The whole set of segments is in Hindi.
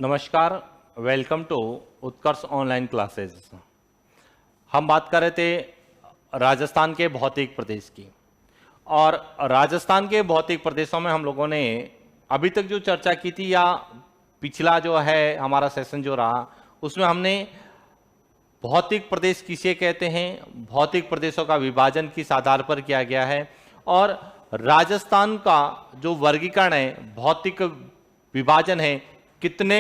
नमस्कार, welcome to Utkarsh online classes. हम बात कर रहे थे राजस्थान के भौतिक प्रदेश की, और राजस्थान के भौतिक प्रदेशों में हम लोगों ने अभी तक जो चर्चा की थी, या पिछला जो है हमारा सेशन जो रहा, उसमें हमने भौतिक प्रदेश किसे कहते हैं, भौतिक प्रदेशों का विभाजन किस आधार पर किया गया है, और राजस्थान का जो वर्गीकरण है, भौतिक विभाजन है, कितने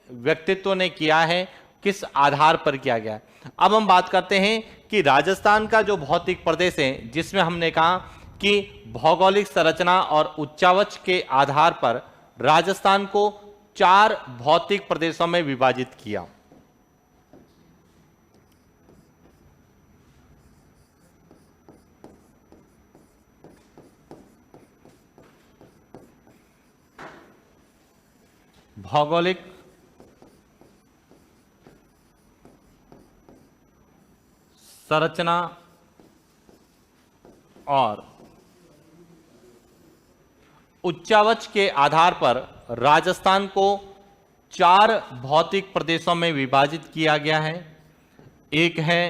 व्यक्तित्व ने किया है, किस आधार पर किया गया है। अब हम बात करते हैं कि राजस्थान का जो भौतिक प्रदेश है, जिसमें हमने कहा कि भौगोलिक संरचना और उच्चावच के आधार पर राजस्थान को 4 भौतिक प्रदेशों में विभाजित किया। भौगोलिक संरचना और उच्चावच के आधार पर राजस्थान को 4 भौतिक प्रदेशों में विभाजित किया गया है। एक है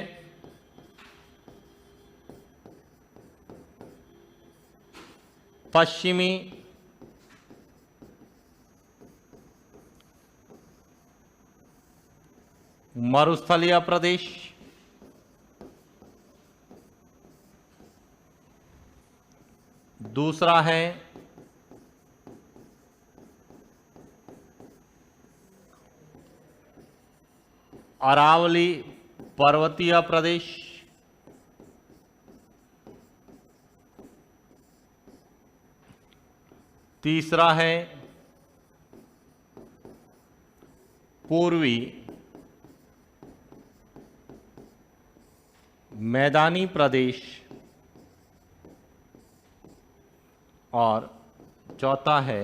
पश्चिमी मरुस्थलीय प्रदेश, दूसरा है अरावली पर्वतीय प्रदेश, तीसरा है पूर्वी मैदानी प्रदेश, और चौथा है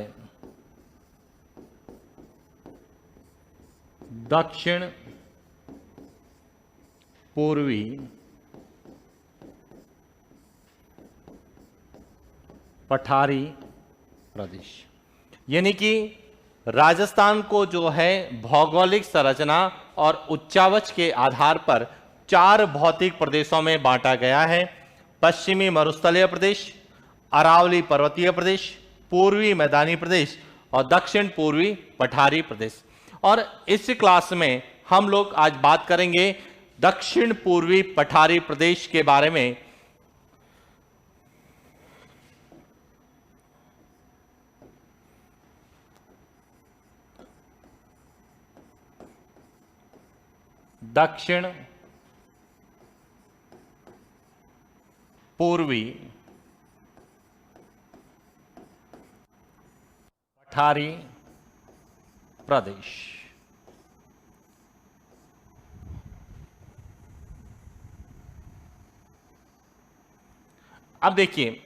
दक्षिण पूर्वी पठारी प्रदेश। यानी कि राजस्थान को जो है भौगोलिक संरचना और उच्चावच के आधार पर 4 भौतिक प्रदेशों में बांटा गया है। पश्चिमी मरुस्थलीय प्रदेश, अरावली पर्वतीय प्रदेश, पूर्वी मैदानी प्रदेश और दक्षिण पूर्वी पठारी प्रदेश। और इस क्लास में हम लोग आज बात करेंगे दक्षिण पूर्वी पठारी प्रदेश के बारे में। दक्षिण पूर्वी पठारी प्रदेश। अब देखिए,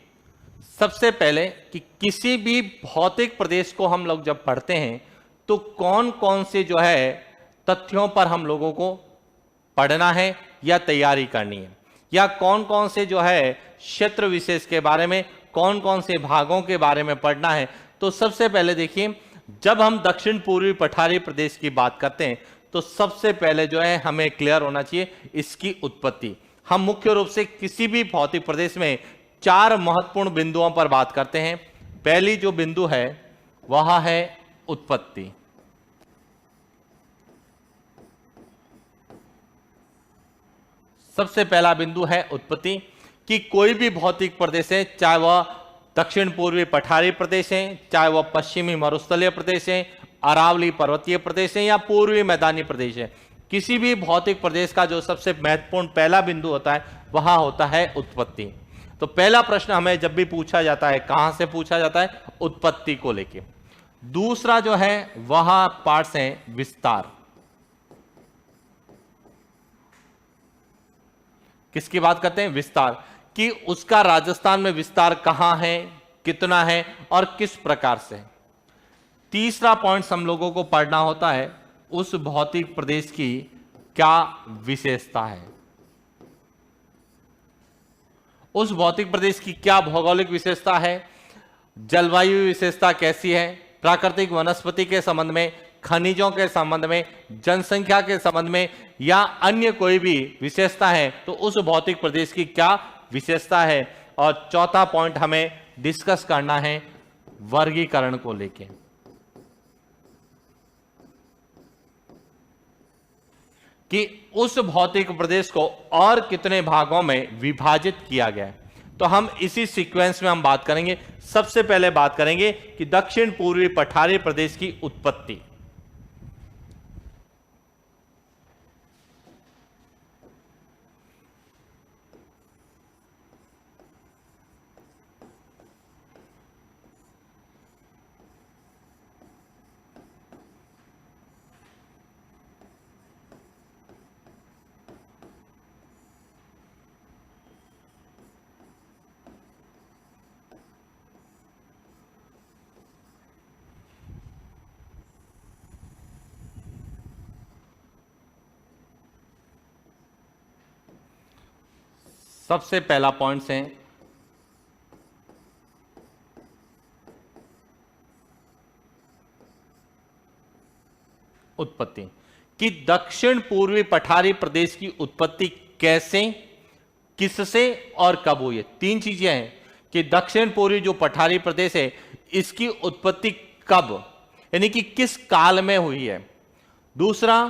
सबसे पहले कि किसी भी भौतिक प्रदेश को हम लोग जब पढ़ते हैं तो कौन कौन से जो है तथ्यों पर हम लोगों को पढ़ना है या तैयारी करनी है, या कौन कौन से जो है क्षेत्र विशेष के बारे में, कौन कौन से भागों के बारे में पढ़ना है। तो सबसे पहले देखिए, जब हम दक्षिण पूर्वी पठारी प्रदेश की बात करते हैं तो सबसे पहले जो है हमें क्लियर होना चाहिए इसकी उत्पत्ति। हम मुख्य रूप से किसी भी भौतिक प्रदेश में 4 महत्वपूर्ण बिंदुओं पर बात करते हैं। पहली जो बिंदु है वह है उत्पत्ति। सबसे पहला बिंदु है उत्पत्ति, कि कोई भी भौतिक प्रदेश है, चाहे वह दक्षिण पूर्वी पठारी प्रदेश है, चाहे वह पश्चिमी मरुस्थलीय प्रदेश है, अरावली पर्वतीय प्रदेश है या पूर्वी मैदानी प्रदेश है, किसी भी भौतिक प्रदेश का जो सबसे महत्वपूर्ण पहला बिंदु होता है वह होता है उत्पत्ति। तो पहला प्रश्न हमें जब भी पूछा जाता है, कहां से पूछा जाता है? उत्पत्ति को लेके। दूसरा जो है वह पार्ट्स है विस्तार। किसकी बात करते हैं? विस्तार, कि उसका राजस्थान में विस्तार कहां है, कितना है और किस प्रकार से। तीसरा पॉइंट हम लोगों को पढ़ना होता है उस भौतिक प्रदेश की क्या विशेषता है, उस भौतिक प्रदेश की क्या भौगोलिक विशेषता है, जलवायु विशेषता कैसी है, प्राकृतिक वनस्पति के संबंध में खनिजों के संबंध में, जनसंख्या के संबंध में या अन्य कोई भी विशेषता है तो उस भौतिक प्रदेश की क्या विशेषता है। और चौथा पॉइंट हमें डिस्कस करना है वर्गीकरण को लेके कि उस भौतिक प्रदेश को और कितने भागों में विभाजित किया गया है। तो हम इसी सीक्वेंस में हम बात करेंगे। सबसे पहले बात करेंगे कि दक्षिण पूर्वी पठारी प्रदेश की उत्पत्ति। सबसे पहला पॉइंट है उत्पत्ति कि दक्षिण पूर्वी पठारी प्रदेश की उत्पत्ति कैसे, किससे और कब हुई है। तीन चीजें हैं कि दक्षिण पूर्वी जो पठारी प्रदेश है इसकी उत्पत्ति कब, यानी कि किस काल में हुई है। दूसरा,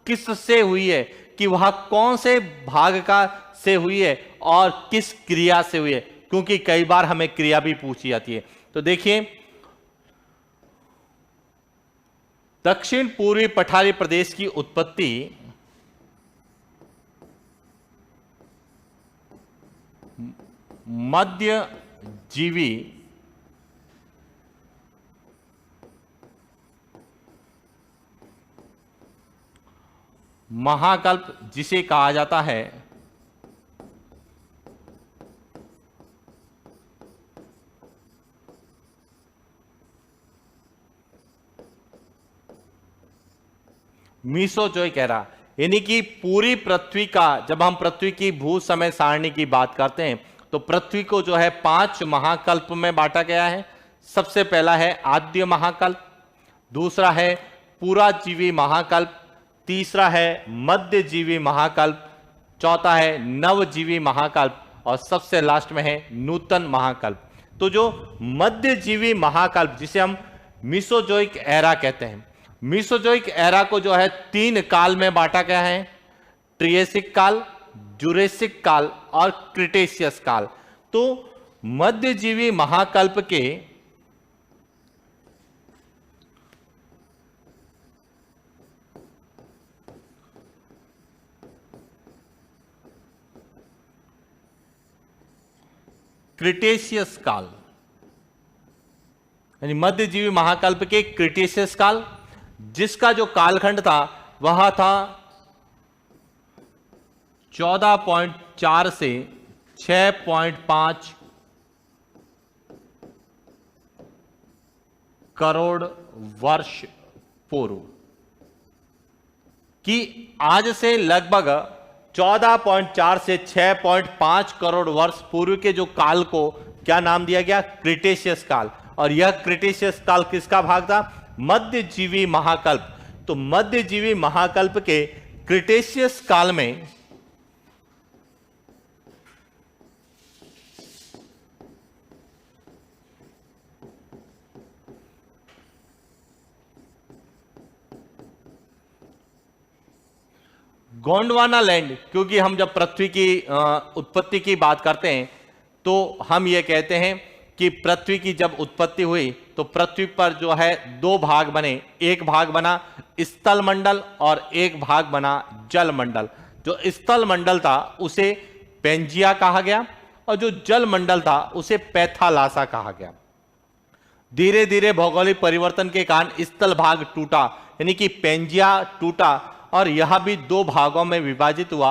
किससे हुई है कि वह कौन से भाग का से हुई है और किस क्रिया से हुई है, क्योंकि कई बार हमें क्रिया भी पूछी जाती है। तो देखिए, दक्षिण पूर्वी पठारी प्रदेश की उत्पत्ति मध्य जीवी महाकल्प जिसे कहा जाता है मीसोजोइक एरा, यानी कि पूरी पृथ्वी का, जब हम पृथ्वी की भू समय सारणी की बात करते हैं तो पृथ्वी को जो है 5 महाकल्प में बांटा गया है। सबसे पहला है आद्य महाकल्प, दूसरा है पुराजीवी महाकल्प, तीसरा है मध्यजीवी महाकल्प, चौथा है नवजीवी महाकल्प और सबसे लास्ट में है नूतन महाकल्प। तो जो मध्यजीवी महाकल्प जिसे हम मीसोजोइक एरा कहते हैं, मीसोजोइक एरा को जो है 3 काल में बांटा गया है, ट्रियसिक काल, जुरेसिक काल और क्रिटेशियस काल। तो मध्यजीवी महाकल्प के क्रिटेशियस काल, यानी मध्यजीवी महाकल्प के क्रिटेशियस काल, जिसका जो कालखंड था वह था 14.4 से 6.5 करोड़ वर्ष पूर्व, कि आज से लगभग 14.4 से 6.5 करोड़ वर्ष पूर्व के जो काल को क्या नाम दिया गया, क्रिटेशियस काल। और यह क्रिटेशियस काल किसका भाग था, मध्यजीवी महाकल्प। तो मध्यजीवी महाकल्प के क्रिटेशियस काल में गोंडवाना लैंड, क्योंकि हम जब पृथ्वी की उत्पत्ति की बात करते हैं तो हम ये कहते हैं कि पृथ्वी की जब उत्पत्ति हुई तो पृथ्वी पर जो है 2 भाग बने, एक भाग बना स्थल मंडल और एक भाग बना जल मंडल। जो स्थल मंडल था उसे पेंजिया कहा गया और जो जल मंडल था उसे पैथालासा कहा गया। धीरे धीरे भौगोलिक परिवर्तन के कारण स्थल भाग टूटा, यानी कि पेंजिया टूटा और यह भी 2 भागों में विभाजित हुआ,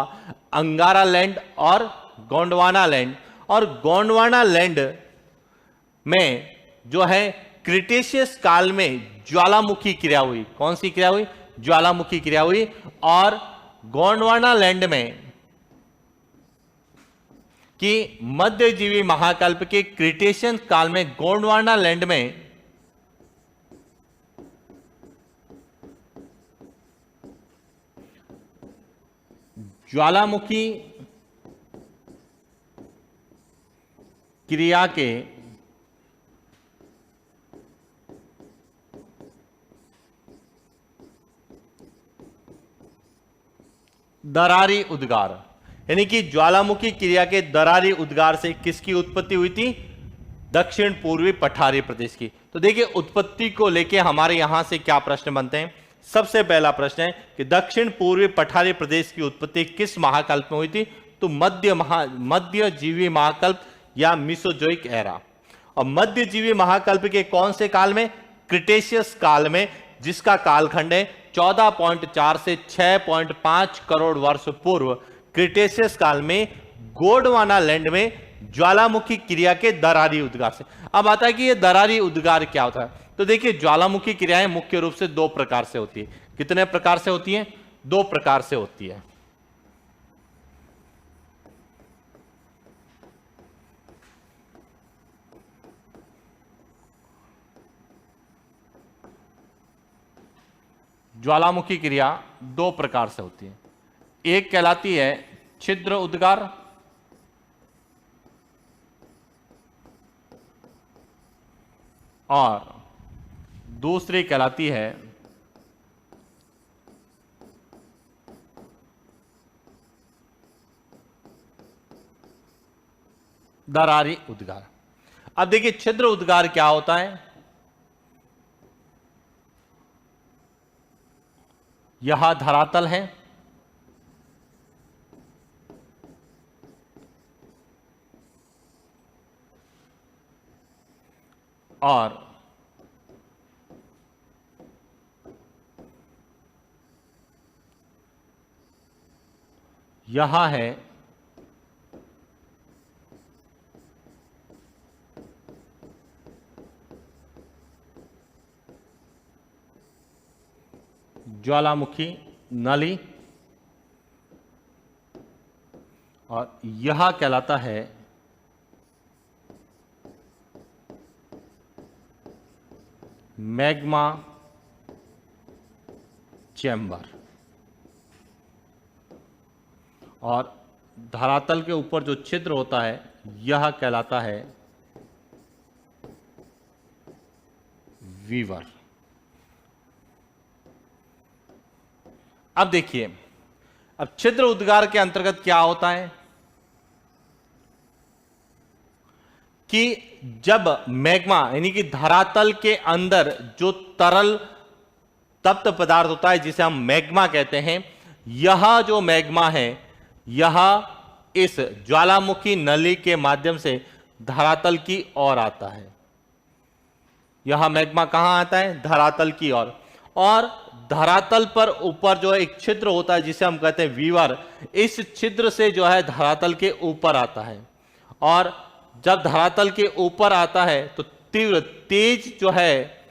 अंगारा लैंड और गोंडवाना लैंड। और गोंडवाना लैंड में जो है क्रिटेशियस काल में ज्वालामुखी क्रिया हुई। कौन सी क्रिया हुई, ज्वालामुखी क्रिया हुई। और गोंडवाना लैंड में कि मध्यजीवी महाकल्प के क्रिटेशियस काल में गोंडवाना लैंड में ज्वालामुखी क्रिया के दरारी उद्गार, यानी कि ज्वालामुखी क्रिया के दरारी उद्गार से किसकी उत्पत्ति हुई थी? दक्षिण पूर्वी पठारी प्रदेश की। तो देखिए उत्पत्ति को लेके हमारे यहां से क्या प्रश्न बनते हैं। सबसे पहला प्रश्न है कि दक्षिण पूर्वी पठारी प्रदेश की उत्पत्ति किस महाकल्प में हुई थी? तो मध्यजीवी महाकल्प या मिसोजोइक एरा। और मध्यजीवी महाकल्प के कौन से काल में? क्रिटेशियस काल में, जिसका कालखंड है 14.4 से 6.5 करोड़ वर्ष पूर्व। क्रिटेशियस काल में गोंडवाना लैंड में ज्वालामुखी क्रिया के दरारी उद्गार से। अब आता है कि ये दरारी उद्गार क्या होता है। तो देखिए ज्वालामुखी क्रियाएं मुख्य रूप से दो प्रकार से होती है। कितने प्रकार से होती है? दो प्रकार से होती है। ज्वालामुखी क्रिया दो प्रकार से होती है। एक कहलाती है छिद्र उद्गार, और दूसरी कहलाती है दरारी उद्गार। अब देखिए छिद्र उद्गार क्या होता है। यह धरातल है और यहां है ज्वालामुखी नली, और यह कहलाता है मैग्मा चैम्बर। और धरातल के ऊपर जो छिद्र होता है यह कहलाता है वीवर। अब देखिए, अब छिद्र उद्गार के अंतर्गत क्या होता है कि जब मैग्मा यानी कि धरातल के अंदर जो तरल तप्त पदार्थ होता है जिसे हम मैग्मा कहते हैं, यह जो मैग्मा है यह इस ज्वालामुखी नली के माध्यम से धरातल की ओर आता है। यह मैग्मा कहां आता है? धरातल की ओर। और धरातल पर ऊपर जो एक छिद्र होता है जिसे हम कहते हैं वीवर, इस छिद्र से जो है धरातल के ऊपर आता है। और जब धरातल के ऊपर आता है तो तीव्र तेज जो है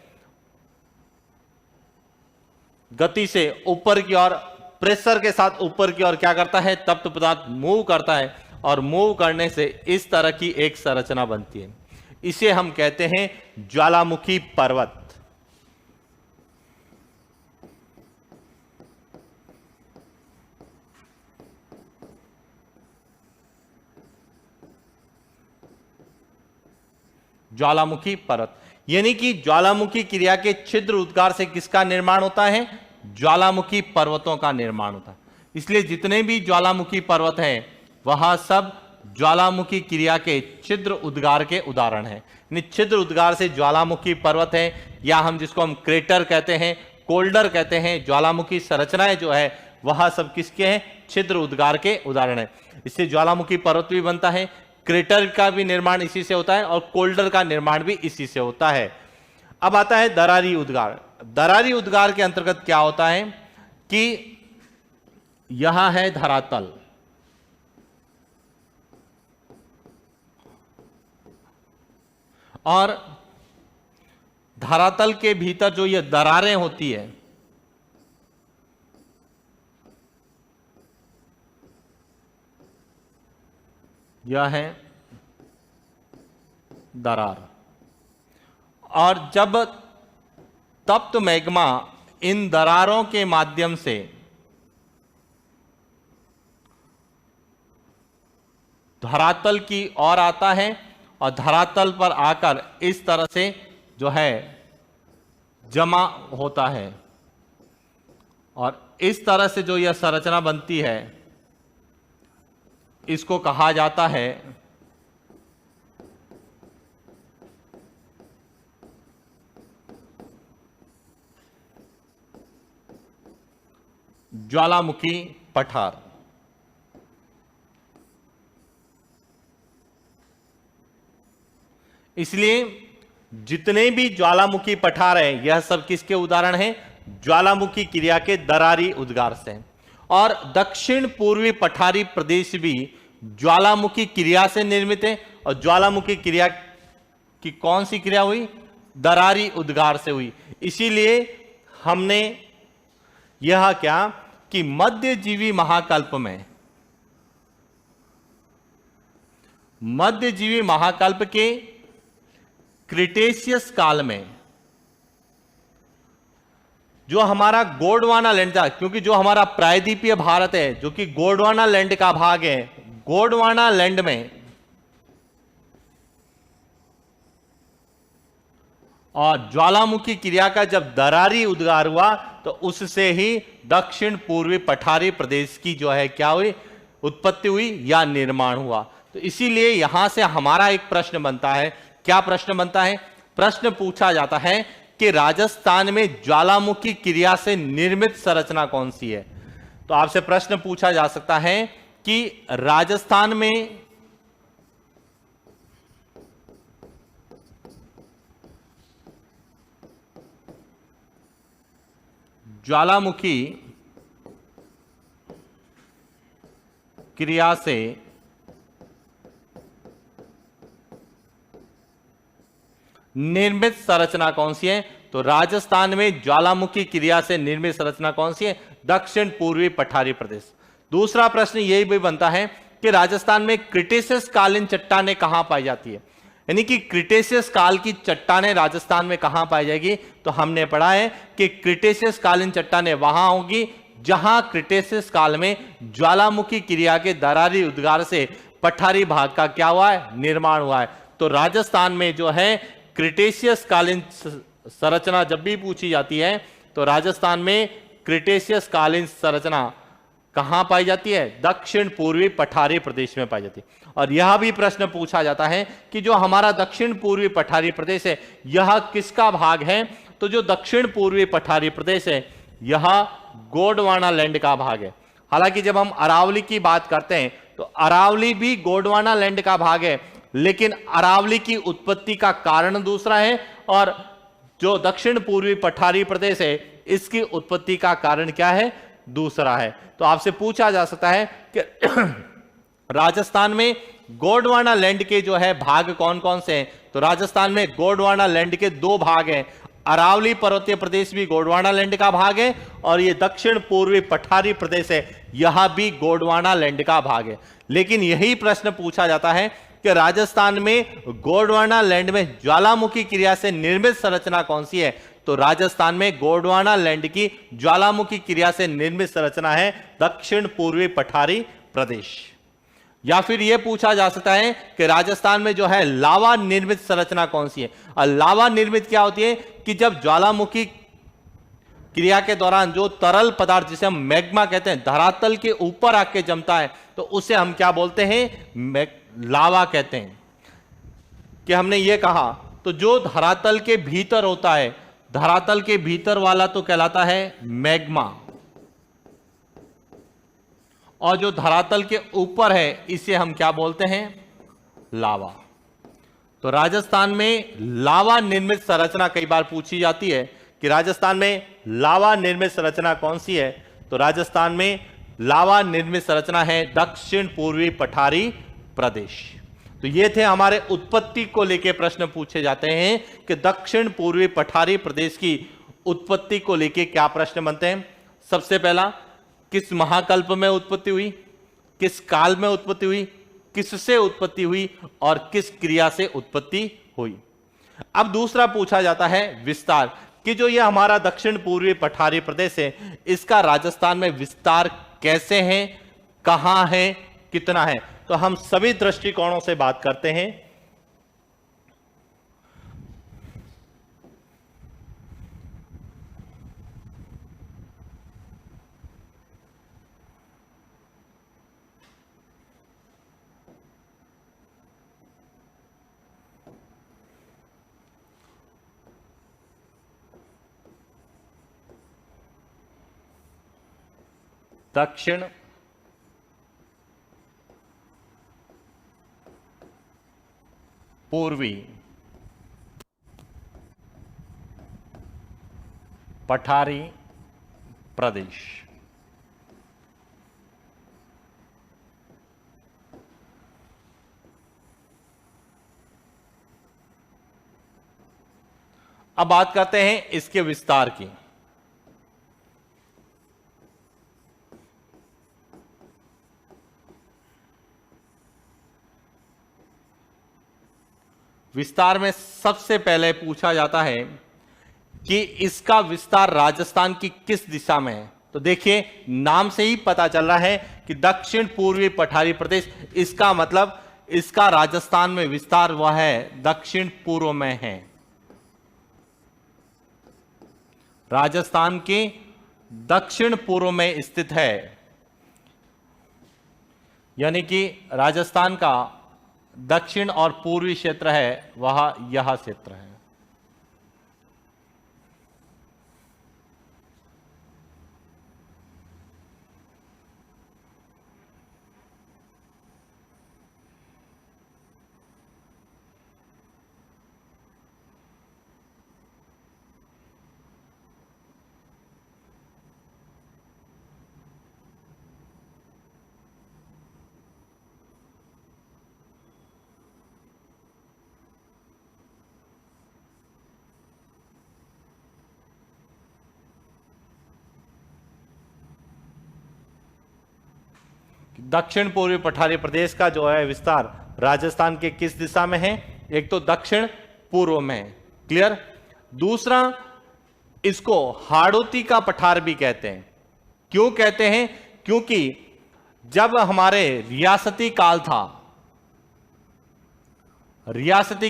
गति से ऊपर की ओर, प्रेशर के साथ ऊपर की ओर क्या करता है? तप्त पदार्थ मूव करता है, और मूव करने से इस तरह की एक संरचना बनती है। इसे हम कहते हैं ज्वालामुखी पर्वत। ज्वालामुखी पर्वत, यानी कि ज्वालामुखी क्रिया के छिद्र उद्गार से किसका निर्माण होता है? ज्वालामुखी पर्वतों का निर्माण होता है। इसलिए जितने भी ज्वालामुखी पर्वत हैं वह सब ज्वालामुखी क्रिया के छिद्र उद्गार के उदाहरण हैं। यानी छिद्र उद्गार से ज्वालामुखी पर्वत है, या हम जिसको हम क्रेटर कहते हैं, कोल्डर कहते हैं, ज्वालामुखी संरचनाएं जो है वह सब किसके हैं? छिद्र उद्गार के उदाहरण है। इससे ज्वालामुखी पर्वत भी बनता है, क्रेटर का भी निर्माण इसी से होता है, और कोल्डर का निर्माण भी इसी से होता है। अब आता है दरारी उद्गार। दरारी उद्गार के अंतर्गत क्या होता है कि यहां है धरातल, और धरातल के भीतर जो ये दरारें होती है यह है दरार। और जब तप्त मैग्मा इन दरारों के माध्यम से धरातल की ओर आता है और धरातल पर आकर इस तरह से जो है जमा होता है, और इस तरह से जो यह संरचना बनती है इसको कहा जाता है ज्वालामुखी पठार। इसलिए जितने भी ज्वालामुखी पठार हैं यह सब किसके उदाहरण हैं? ज्वालामुखी क्रिया के दरारी उद्गार से। और दक्षिण पूर्वी पठारी प्रदेश भी ज्वालामुखी क्रिया से निर्मित है, और ज्वालामुखी क्रिया की कौन सी क्रिया हुई? दरारी उद्गार से हुई। इसीलिए हमने यह क्या कि मध्यजीवी महाकल्प में, मध्यजीवी महाकल्प के क्रिटेशियस काल में जो हमारा गोंडवाना लैंड था, क्योंकि जो हमारा प्रायद्वीपीय भारत है जो कि गोंडवाना लैंड का भाग है, गोंडवाना लैंड में और ज्वालामुखी क्रिया का जब दरारी उद्गार हुआ तो उससे ही दक्षिण पूर्वी पठारी प्रदेश की जो है क्या हुई? उत्पत्ति हुई या निर्माण हुआ। तो इसीलिए यहां से हमारा एक प्रश्न बनता है। क्या प्रश्न बनता है? प्रश्न पूछा जाता है कि राजस्थान में ज्वालामुखी क्रिया से निर्मित संरचना कौन सी है। तो आपसे प्रश्न पूछा जा सकता है कि राजस्थान में ज्वालामुखी क्रिया से निर्मित संरचना कौन सी है? तो राजस्थान में ज्वालामुखी क्रिया से निर्मित संरचना कौन सी है? दक्षिण पूर्वी पठारी प्रदेश। दूसरा प्रश्न यही भी बनता है कि राजस्थान में क्रिटेशियस कालीन चट्टानें कहां पाई जाती है, यानी कि क्रिटेशियस काल की चट्टानें राजस्थान में कहां पाई जाएगी? तो हमने पढ़ा है कि क्रिटेशियस कालीन चट्टानें वहां होगी जहां क्रिटेशियस काल में ज्वालामुखी क्रिया के दरारी उद्गार से पठारी भाग का क्या हुआ है? निर्माण हुआ है। तो राजस्थान में जो है क्रिटेशियस कालीन संरचना जब भी पूछी जाती है तो राजस्थान में क्रिटेशियस कालीन संरचना कहां पाई जाती है? दक्षिण पूर्वी पठारी प्रदेश में पाई जाती है। और यह भी प्रश्न पूछा जाता है कि जो हमारा दक्षिण पूर्वी पठारी प्रदेश है यह किसका भाग है? तो जो दक्षिण पूर्वी पठारी प्रदेश है यह गोंडवाना लैंड का भाग है। हालांकि जब हम अरावली की बात करते हैं तो अरावली भी गोंडवाना लैंड का भाग है, लेकिन अरावली की उत्पत्ति का कारण दूसरा है और जो दक्षिण पूर्वी पठारी प्रदेश है इसकी उत्पत्ति का कारण क्या है? दूसरा है। तो आपसे पूछा जा सकता है कि राजस्थान में गोंडवाना लैंड के जो है भाग कौन कौन से हैं? तो राजस्थान में गोंडवाना लैंड के दो भाग हैं। अरावली पर्वतीय प्रदेश भी गोंडवाना लैंड का भाग है और ये दक्षिण पूर्वी पठारी प्रदेश है यह भी गोंडवाना लैंड का भाग है। लेकिन यही प्रश्न पूछा जाता है कि राजस्थान में गोंडवाना लैंड में ज्वालामुखी क्रिया से निर्मित संरचना कौन सी है? तो राजस्थान में गोंडवाना लैंड की ज्वालामुखी क्रिया से निर्मित संरचना है दक्षिण पूर्वी पठारी प्रदेश। या फिर यह पूछा जा सकता है कि राजस्थान में जो है लावा निर्मित संरचना कौन सी है? और लावा निर्मित क्या होती है कि जब ज्वालामुखी क्रिया के दौरान जो तरल पदार्थ जिसे हम मैग्मा कहते हैं धरातल के ऊपर आके जमता है तो उसे हम क्या बोलते हैं? लावा कहते हैं। कि हमने ये कहा तो जो धरातल के भीतर होता है, धरातल के भीतर वाला तो कहलाता है मैग्मा, और जो धरातल के ऊपर है इसे हम क्या बोलते हैं? लावा। तो राजस्थान में लावा निर्मित संरचना कई बार पूछी जाती है कि राजस्थान में लावा निर्मित संरचना कौन सी है? तो राजस्थान में लावा निर्मित संरचना है दक्षिण पूर्वी पठारी प्रदेश। तो ये थे हमारे उत्पत्ति को लेकर प्रश्न पूछे जाते हैं कि दक्षिण पूर्वी पठारी प्रदेश की उत्पत्ति को लेकर क्या प्रश्न बनते हैं। सबसे पहला, किस महाकल्प में उत्पत्ति हुई, किस काल में उत्पत्ति हुई, किससे उत्पत्ति हुई और किस क्रिया से उत्पत्ति हुई। अब दूसरा पूछा जाता है विस्तार, कि जो ये हमारा दक्षिण पूर्वी पठारी प्रदेश है इसका राजस्थान में विस्तार कैसे है, कहां है, कितना है। तो हम सभी दृष्टिकोणों से बात करते हैं। दक्षिण पूर्वी पठारी प्रदेश। अब बात करते हैं इसके विस्तार की। विस्तार में सबसे पहले पूछा जाता है कि इसका विस्तार राजस्थान की किस दिशा में है। तो देखिए, नाम से ही पता चल रहा है कि दक्षिण पूर्वी पठारी प्रदेश, इसका मतलब इसका राजस्थान में विस्तार वह है दक्षिण पूर्व में है। राजस्थान के दक्षिण पूर्व में स्थित है, यानी कि राजस्थान का दक्षिण और पूर्वी क्षेत्र है वह यह क्षेत्र है। दक्षिण पूर्वी पठारी प्रदेश का जो है विस्तार राजस्थान के किस दिशा में है? एक तो दक्षिण पूर्व में है, क्लियर। दूसरा, इसको हाड़ौती का पठार भी कहते हैं। क्यों कहते हैं? क्योंकि जब हमारे रियासती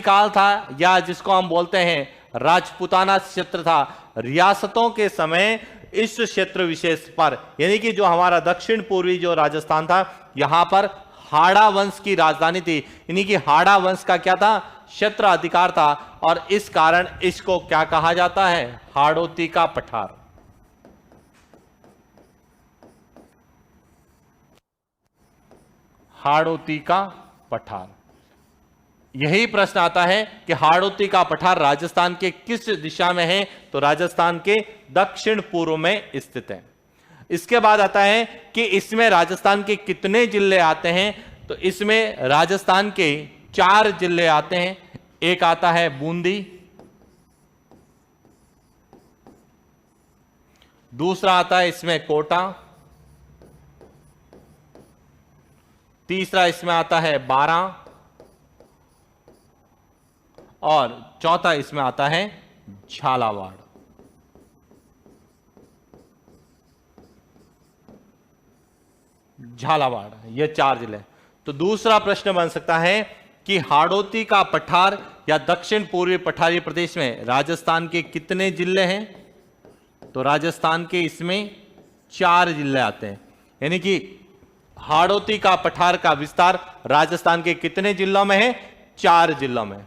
काल था या जिसको हम बोलते हैं राजपूताना क्षेत्र था, रियासतों के समय इस क्षेत्र विशेष पर, यानी कि जो हमारा दक्षिण पूर्वी जो राजस्थान था, यहां पर हाड़ा वंश की राजधानी थी। यानी कि हाड़ा वंश का क्या था? क्षेत्र अधिकार था, और इस कारण इसको क्या कहा जाता है? हाड़ौती का पठार। हाड़ौती का पठार। यही प्रश्न आता है कि हाड़ौती का पठार राजस्थान के किस दिशा में है? तो राजस्थान के दक्षिण पूर्व में स्थित है। इसके बाद आता है कि इसमें राजस्थान के कितने जिले आते हैं? तो इसमें राजस्थान के 4 जिले आते हैं। एक आता है बूंदी, दूसरा आता है इसमें कोटा, तीसरा इसमें आता है बारां, और चौथा इसमें आता है झालावाड़। ये 4 जिले। तो दूसरा प्रश्न बन सकता है कि हाड़ौती का पठार या दक्षिण पूर्वी पठारी प्रदेश में राजस्थान के कितने जिले हैं? तो राजस्थान के इसमें 4 जिले आते हैं। यानी कि हाड़ौती का पठार का विस्तार राजस्थान के कितने जिलों में है? 4 जिलों में।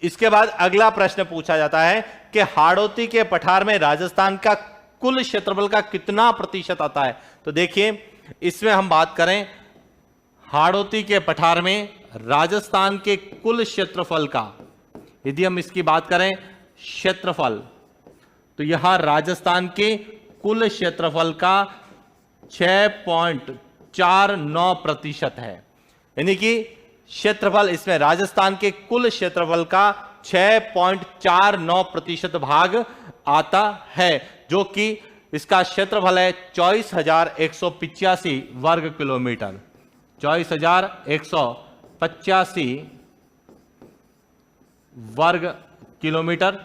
इसके बाद अगला प्रश्न पूछा जाता है कि हाड़ौती के पठार में राजस्थान का कुल क्षेत्रफल का कितना प्रतिशत आता है? तो देखिए, इसमें हम बात करें हाड़ौती के पठार में राजस्थान के कुल क्षेत्रफल का, यदि हम इसकी बात करें क्षेत्रफल, तो यहां राजस्थान के कुल क्षेत्रफल का 6.49% है। यानी कि क्षेत्रफल इसमें राजस्थान के कुल क्षेत्रफल का 6.49% भाग आता है, जो कि इसका क्षेत्रफल है 24,185 वर्ग किलोमीटर। 24,185 वर्ग किलोमीटर,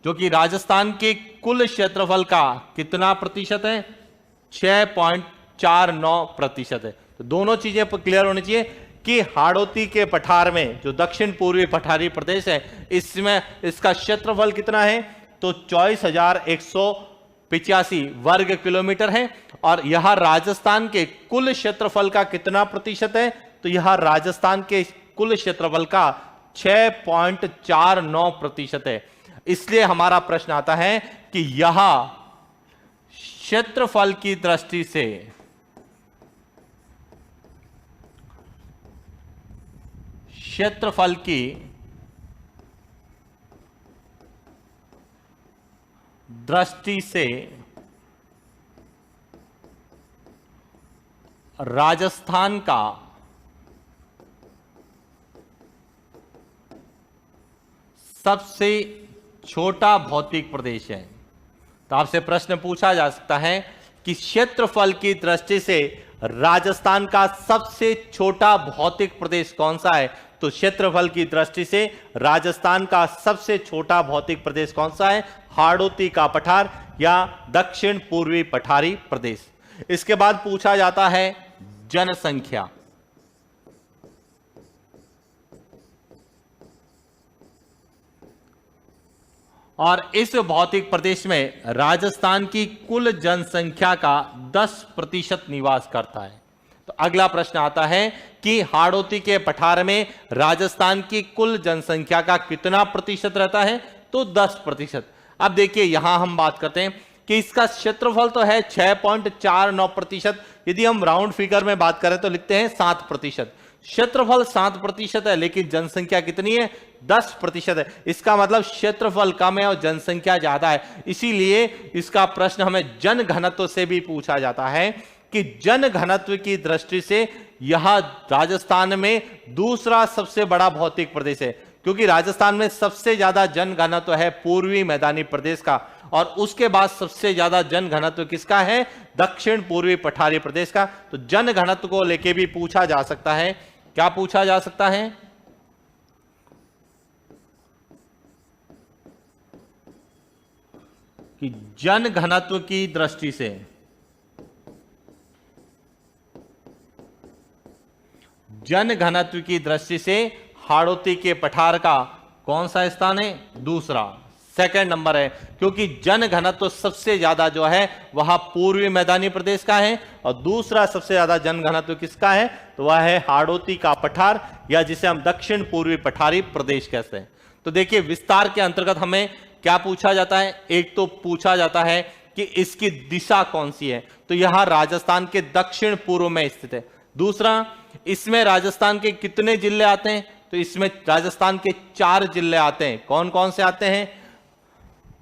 जो कि राजस्थान के कुल क्षेत्रफल का कितना प्रतिशत है? 6.49% है। तो दोनों चीजें क्लियर होनी चाहिए कि हाड़ौती के पठार में जो दक्षिण पूर्वी पठारी प्रदेश है, इसमें इसका क्षेत्रफल कितना है, तो 24,185 वर्ग किलोमीटर है। और यह राजस्थान के कुल क्षेत्रफल का कितना प्रतिशत है, तो यह राजस्थान के कुल क्षेत्रफल का 6.49% है। इसलिए हमारा प्रश्न आता है कि यह क्षेत्रफल की दृष्टि से क्षेत्रफल की दृष्टि से राजस्थान का सबसे छोटा भौतिक प्रदेश है। तो आपसे प्रश्न पूछा जा सकता है कि क्षेत्रफल की दृष्टि से राजस्थान का सबसे छोटा भौतिक प्रदेश कौन सा है, तो क्षेत्रफल की दृष्टि से राजस्थान का सबसे छोटा भौतिक प्रदेश कौन सा है, हाड़ौती का पठार या दक्षिण पूर्वी पठारी प्रदेश। इसके बाद पूछा जाता है जनसंख्या। और इस भौतिक प्रदेश में राजस्थान की कुल जनसंख्या का 10% निवास करता है। तो अगला प्रश्न आता है कि हाड़ौती के पठार में राजस्थान की कुल जनसंख्या का कितना प्रतिशत रहता है, तो 10%। अब देखिए यहां हम बात करते हैं कि इसका क्षेत्रफल तो है 6.49%। यदि हम राउंड फिगर में बात करें तो लिखते हैं 7%। क्षेत्रफल 7% है, लेकिन जनसंख्या कितनी है, 10% है। इसका मतलब क्षेत्रफल कम है और जनसंख्या ज्यादा है। इसीलिए इसका प्रश्न हमें जन घनत्व से भी पूछा जाता है कि जन घनत्व की दृष्टि से यह राजस्थान में दूसरा सबसे बड़ा भौतिक प्रदेश है, क्योंकि राजस्थान में सबसे ज्यादा जन घनत्व है पूर्वी मैदानी प्रदेश का, और उसके बाद सबसे ज्यादा जन घनत्व किसका है, दक्षिण पूर्वी पठारी प्रदेश का। तो जन घनत्व को लेके भी पूछा जा सकता है। क्या पूछा जा सकता है, कि जन घनत्व की दृष्टि से जन घनत्व की दृष्टि से हाड़ौती के पठार का कौन सा स्थान है, दूसरा, सेकंड नंबर है, क्योंकि जन घनत्व सबसे ज्यादा जो है वह पूर्वी मैदानी प्रदेश का है, और दूसरा सबसे ज्यादा जन घनत्व किसका है, तो वह है हाड़ौती का पठार, या जिसे हम दक्षिण पूर्वी पठारी प्रदेश कहते हैं। तो देखिए विस्तार के अंतर्गत हमें क्या पूछा जाता है, एक तो पूछा जाता है कि इसकी दिशा कौन सी है, तो यह राजस्थान के दक्षिण पूर्व में स्थित है। दूसरा, इसमें राजस्थान के कितने जिले आते हैं, तो इसमें राजस्थान के 4 जिले आते हैं। कौन कौन से आते हैं,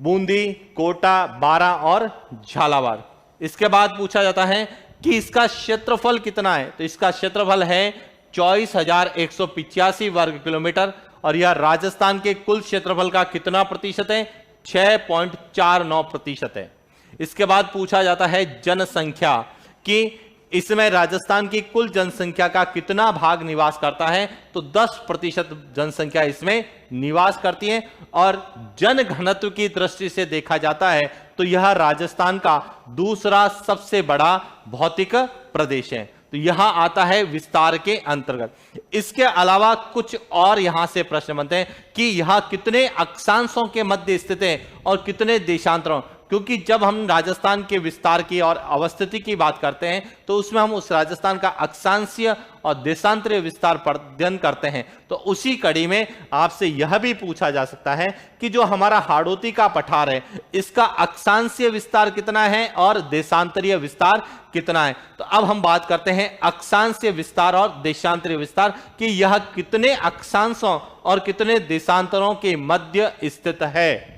बूंदी, कोटा, बारां और झालावाड़। इसके बाद पूछा जाता है कि इसका क्षेत्रफल कितना है, तो इसका क्षेत्रफल है 24,185 वर्ग किलोमीटर, और यह राजस्थान के कुल क्षेत्रफल का कितना प्रतिशत है, 6.49% है। इसके बाद पूछा जाता है जनसंख्या, कि इसमें राजस्थान की कुल जनसंख्या का कितना भाग निवास करता है, तो 10% जनसंख्या इसमें निवास करती है। और जन घनत्व की दृष्टि से देखा जाता है तो यह राजस्थान का दूसरा सबसे बड़ा भौतिक प्रदेश है। तो यहां आता है विस्तार के अंतर्गत। इसके अलावा कुछ और यहां से प्रश्न बनते हैं कि यह कितने अक्षांशों के मध्य स्थित है और कितने देशांतरों, क्योंकि जब हम राजस्थान के विस्तार की और अवस्थिति की बात करते हैं तो उसमें हम उस राजस्थान का अक्षांशीय और देशांतरीय विस्तार पर अध्ययन करते हैं। तो उसी कड़ी में आपसे यह भी पूछा जा सकता है कि जो हमारा हाड़ौती का पठार है, इसका अक्षांशीय विस्तार कितना है और देशांतरीय विस्तार कितना है। तो अब हम बात करते हैं अक्षांशीय विस्तार और देशांतरीय विस्तार, कि यह कितने अक्षांशों और कितने देशांतरों के मध्य स्थित है।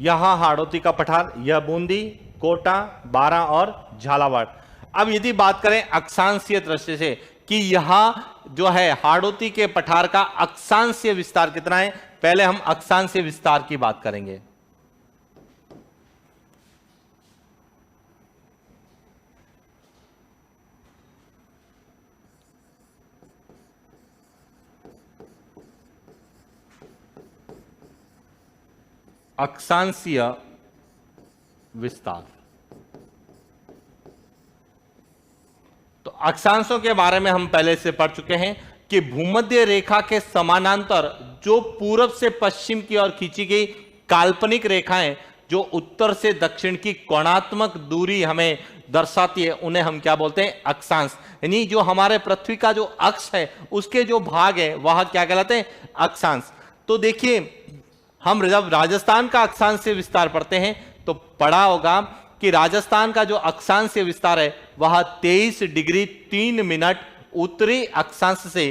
यहां हाड़ौती का पठार, यह बूंदी, कोटा, बारा और झालावाड़। अब यदि बात करें अक्षांशीय दृष्टि से कि यहां जो है हाड़ौती के पठार का अक्षांशीय विस्तार कितना है, पहले हम अक्षांशीय विस्तार की बात करेंगे। अक्षांशीय विस्तार, तो अक्षांशों के बारे में हम पहले से पढ़ चुके हैं कि भूमध्य रेखा के समानांतर जो पूर्व से पश्चिम की ओर खींची गई काल्पनिक रेखाएं जो उत्तर से दक्षिण की कोणात्मक दूरी हमें दर्शाती है, उन्हें हम क्या बोलते हैं, अक्षांश। यानी जो हमारे पृथ्वी का जो अक्ष है उसके जो भाग है वह क्या कहलाते हैं, अक्षांश। तो देखिए, हम जब राजस्थान का अक्षांशीय विस्तार पढ़ते हैं तो पढ़ा होगा कि राजस्थान का जो अक्षांशीय विस्तार है वह 23 डिग्री 3 मिनट उत्तरी अक्षांश से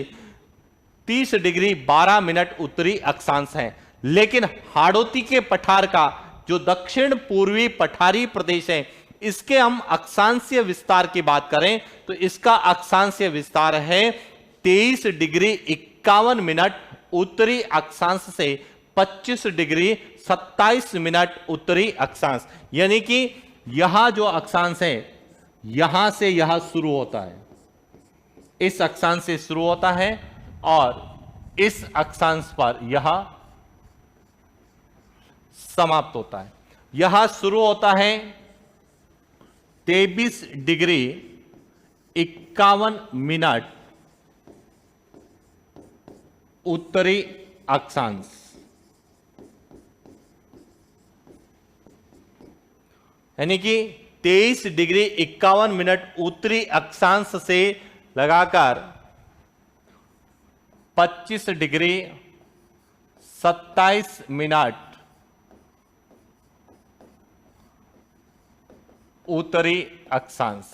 30 डिग्री 12 मिनट उत्तरी अक्षांश है। लेकिन हाड़ौती के पठार का जो दक्षिण पूर्वी पठारी प्रदेश है, इसके हम अक्षांशीय विस्तार की बात करें तो इसका अक्षांशीय विस्तार है 23 डिग्री 51 मिनट उत्तरी अक्षांश से 25 डिग्री 27 मिनट उत्तरी अक्षांश। यानी कि यहां जो अक्षांश है यहां से यह शुरू होता है, इस अक्षांश से शुरू होता है और इस अक्षांश पर यह समाप्त होता है। यह शुरू होता है 23 डिग्री 51 मिनट उत्तरी अक्षांश, यानी कि 23 डिग्री 51 मिनट उत्तरी अक्षांश से लगाकर 25 डिग्री 27 मिनट उत्तरी अक्षांश।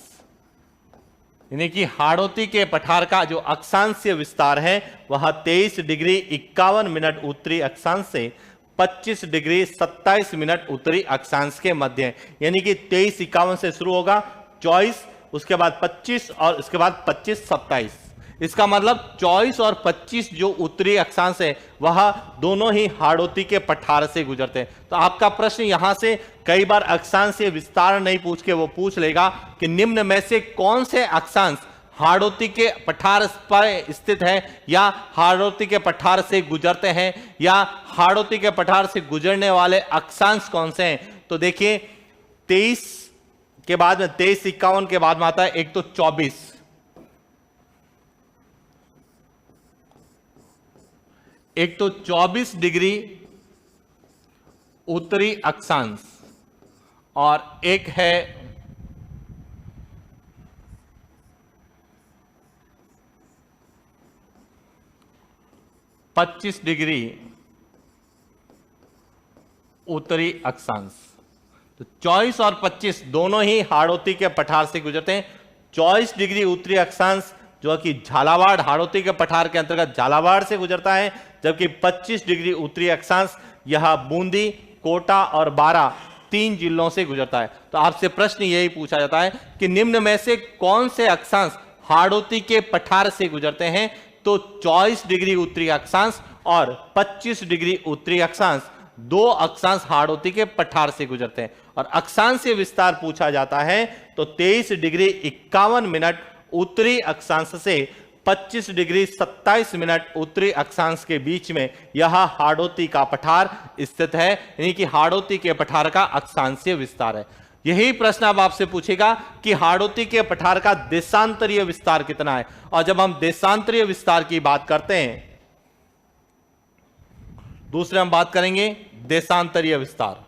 यानी कि हाड़ौती के पठार का जो अक्षांशीय विस्तार है वह 23 डिग्री 51 मिनट उत्तरी अक्षांश से 25 डिग्री 27 मिनट उत्तरी अक्षांश के मध्य है। यानी कि 23:51 से शुरू होगा, 24, उसके बाद 25 और उसके बाद 25-27। इसका मतलब 24 और 25 जो उत्तरी अक्षांश है वह दोनों ही हाड़ौती के पठार से गुजरते हैं। तो आपका प्रश्न यहां से कई बार अक्षांशीय विस्तार नहीं पूछ के वो पूछ लेगा कि निम्न में से कौन से अक्षांश हाड़ौती के पठार पर स्थित है, या हाड़ौती के पठार से गुजरते हैं, या हाड़ौती के पठार से गुजरने वाले अक्षांश कौन से हैं। तो देखिए 23 के बाद में 23:51 के बाद में आता है एक तो 24, एक तो 24 डिग्री उत्तरी अक्षांश और एक है 25 डिग्री उत्तरी अक्षांश। तो 24 और 25 दोनों ही हाड़ौती के पठार से गुजरते हैं। 24 डिग्री उत्तरी अक्षांश जो कि झालावाड़ हाड़ौती के पठार के अंतर्गत झालावाड़ से गुजरता है, जबकि 25 डिग्री उत्तरी अक्षांश यह बूंदी, कोटा और बारा 3 जिलों से गुजरता है। तो आपसे प्रश्न यही पूछा जाता है कि निम्न में से कौन से अक्षांश हाड़ौती के पठार से गुजरते हैं। तो 24 डिग्री उत्तरी अक्षांश और 25 डिग्री उत्तरी अक्षांश, दो अक्षांश हाड़ौती के पठार से गुजरते हैं। और अक्षांशीय विस्तार पूछा जाता है तो 23 डिग्री 51 मिनट उत्तरी अक्षांश से 25 डिग्री 27 मिनट उत्तरी अक्षांश के बीच में यह हाड़ौती का पठार स्थित है, यानी कि हाड़ौती के पठार का अक्षांशीय विस्तार है। यही प्रश्न अब आपसे पूछेगा कि हाड़ौती के पठार का देशांतरीय विस्तार कितना है। और जब हम देशांतरीय विस्तार की बात करते हैं, दूसरे हम बात करेंगे देशांतरीय विस्तार।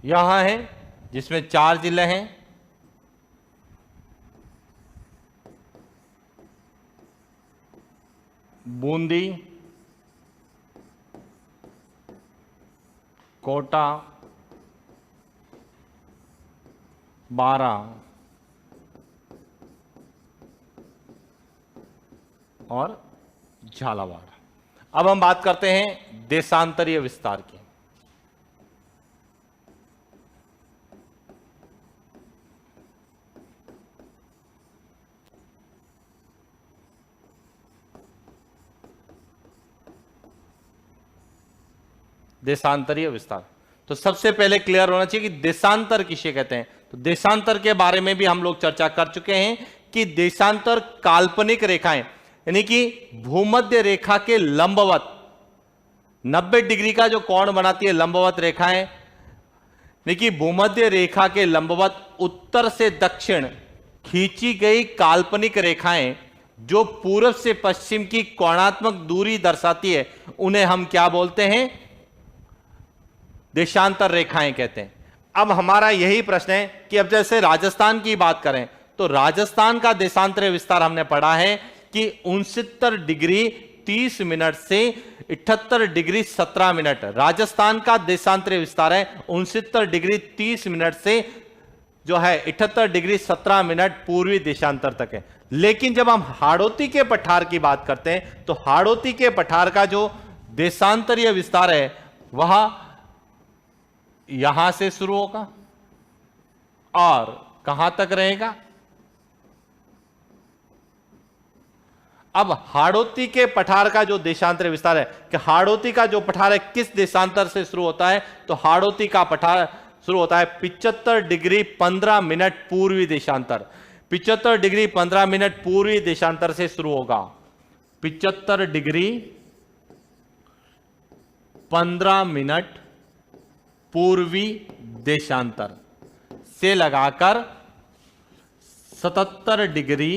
यहां है, जिसमें 4 जिले हैं। बूंदी, कोटा, बारा और झालावाड़। अब हम बात करते हैं देशांतरीय विस्तार की। देशांतरीय विस्तार, तो सबसे पहले क्लियर होना चाहिए कि देशांतर किसे कहते हैं। तो देशांतर के बारे में भी हम लोग चर्चा कर चुके हैं कि देशांतर काल्पनिक रेखाएं, यानी कि भूमध्य रेखा के लंबवत 90 डिग्री का जो कोण बनाती है लंबवत रेखाएं, यानी कि भूमध्य रेखा के लंबवत उत्तर से दक्षिण खींची गई काल्पनिक रेखाएं जो पूर्व से पश्चिम की कोणात्मक दूरी दर्शाती है, उन्हें हम क्या बोलते हैं? देशांतर रेखाएं कहते हैं। अब हमारा यही प्रश्न है कि अब जैसे राजस्थान की बात करें तो राजस्थान का देशांतरीय विस्तार हमने पढ़ा है कि 69 डिग्री 30 मिनट से 78 डिग्री 17 मिनट राजस्थान का देशांतरीय विस्तार है। 69 डिग्री 30 मिनट से जो है 78 डिग्री 17 मिनट पूर्वी देशांतर तक है। लेकिन जब हम हाड़ौती के पठार की बात करते हैं तो हाड़ौती के पठार का जो देशांतरीय विस्तार है वह यहां से शुरू होगा और कहां तक रहेगा? अब हाड़ौती के पठार का जो देशांतरीय विस्तार है कि हाड़ौती का जो पठार है किस देशांतर से शुरू होता है, तो हाड़ौती का पठार शुरू होता है 75 डिग्री 15 मिनट पूर्वी देशांतर। 75 डिग्री 15 मिनट पूर्वी देशांतर से शुरू होगा। 75 डिग्री 15 मिनट पूर्वी देशांतर से लगाकर 77 डिग्री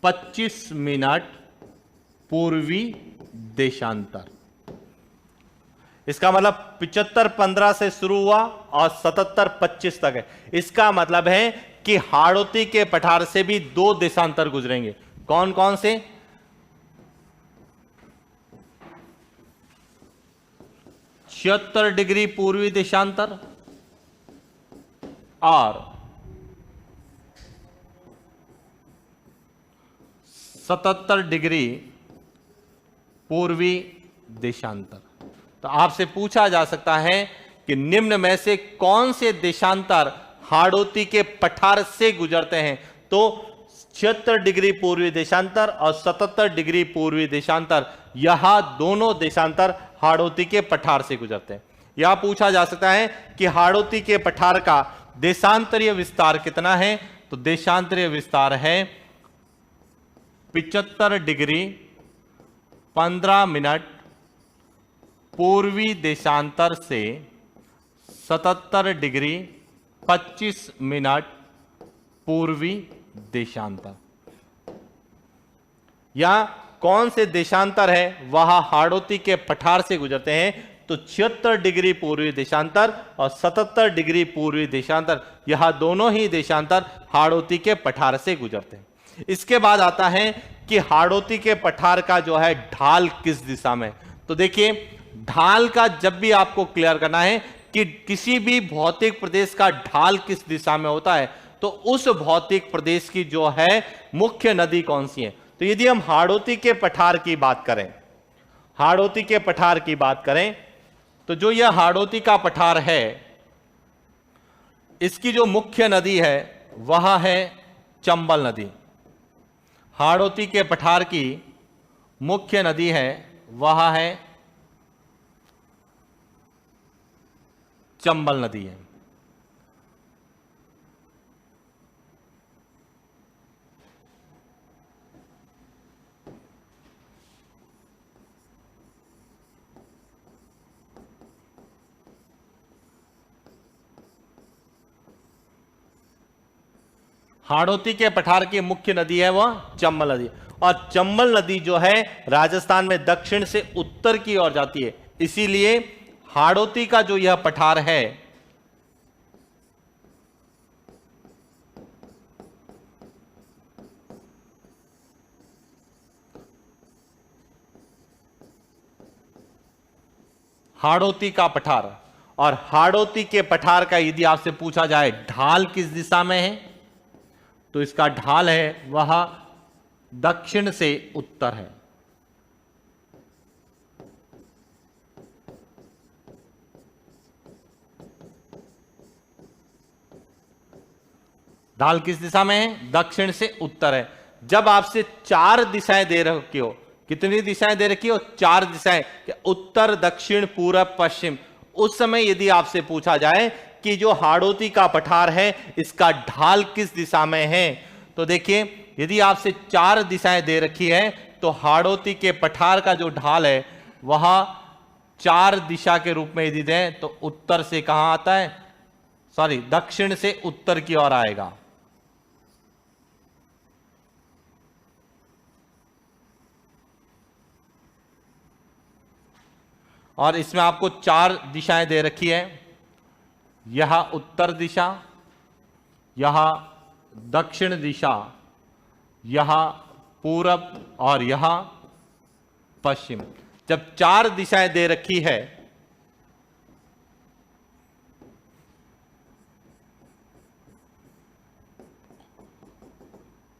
25 मिनट पूर्वी देशांतर। इसका मतलब 75-15 से शुरू हुआ और 77-25 तक है। इसका मतलब है कि हाड़ौती के पठार से भी 2 देशांतर गुजरेंगे। कौन कौन से? 76 डिग्री पूर्वी देशांतर और 77 डिग्री पूर्वी देशांतर। तो आपसे पूछा जा सकता है कि निम्न में से कौन से देशांतर हाड़ौती के पठार से गुजरते हैं? तो 76 डिग्री पूर्वी देशांतर और 77 डिग्री पूर्वी देशांतर, यह दोनों देशांतर हाड़ौती के पठार से गुजरते हैं। यह पूछा जा सकता है कि हाड़ौती के पठार का देशांतरीय विस्तार कितना है? तो देशांतरीय विस्तार है 75 डिग्री 15 मिनट पूर्वी देशांतर से 77 डिग्री 25 मिनट पूर्वी देशांतर। या कौन से देशांतर है वह हाड़ौती के पठार से गुजरते हैं? तो 76 डिग्री पूर्वी देशांतर और 77 डिग्री पूर्वी देशांतर, यह दोनों ही देशांतर हाड़ौती के पठार से गुजरते हैं। इसके बाद आता है कि हाड़ौती के पठार का जो है ढाल किस दिशा में। तो देखिए, ढाल का जब भी आपको क्लियर करना है कि किसी भी भौतिक प्रदेश का ढाल किस दिशा में होता है, तो उस भौतिक प्रदेश की जो है मुख्य नदी कौन सी है। तो यदि हम हाड़ौती के पठार की बात करें, हाड़ौती के पठार की बात करें, तो जो यह हाड़ौती का पठार है, इसकी जो मुख्य नदी है वह है चंबल नदी। हाड़ौती के पठार की मुख्य नदी है वह है चंबल नदी है। हाड़ौती के पठार की मुख्य नदी है वह चंबल नदी, और चंबल नदी जो है राजस्थान में दक्षिण से उत्तर की ओर जाती है। इसीलिए हाड़ौती का जो यह पठार है हाड़ौती का पठार, और हाड़ौती के पठार का यदि आपसे पूछा जाए ढाल किस दिशा में है, तो इसका ढाल है वह दक्षिण से उत्तर है। ढाल किस दिशा में है? दक्षिण से उत्तर है। जब आपसे चार दिशाएं दे रखी हो, कितनी दिशाएं दे रखी हो? चार दिशाएं, उत्तर, दक्षिण, पूरब, पश्चिम। उस समय यदि आपसे पूछा जाए कि जो हाड़ौती का पठार है इसका ढाल किस दिशा में है, तो देखिए यदि आपसे चार दिशाएं दे रखी है तो हाड़ौती के पठार का जो ढाल है वह चार दिशा के रूप में यदि दें तो उत्तर से कहां आता है? सॉरी, दक्षिण से उत्तर की ओर आएगा। और इसमें आपको चार दिशाएं दे रखी है, यह उत्तर दिशा, यह दक्षिण दिशा, यह पूरब और यह पश्चिम। जब चार दिशाएं दे रखी है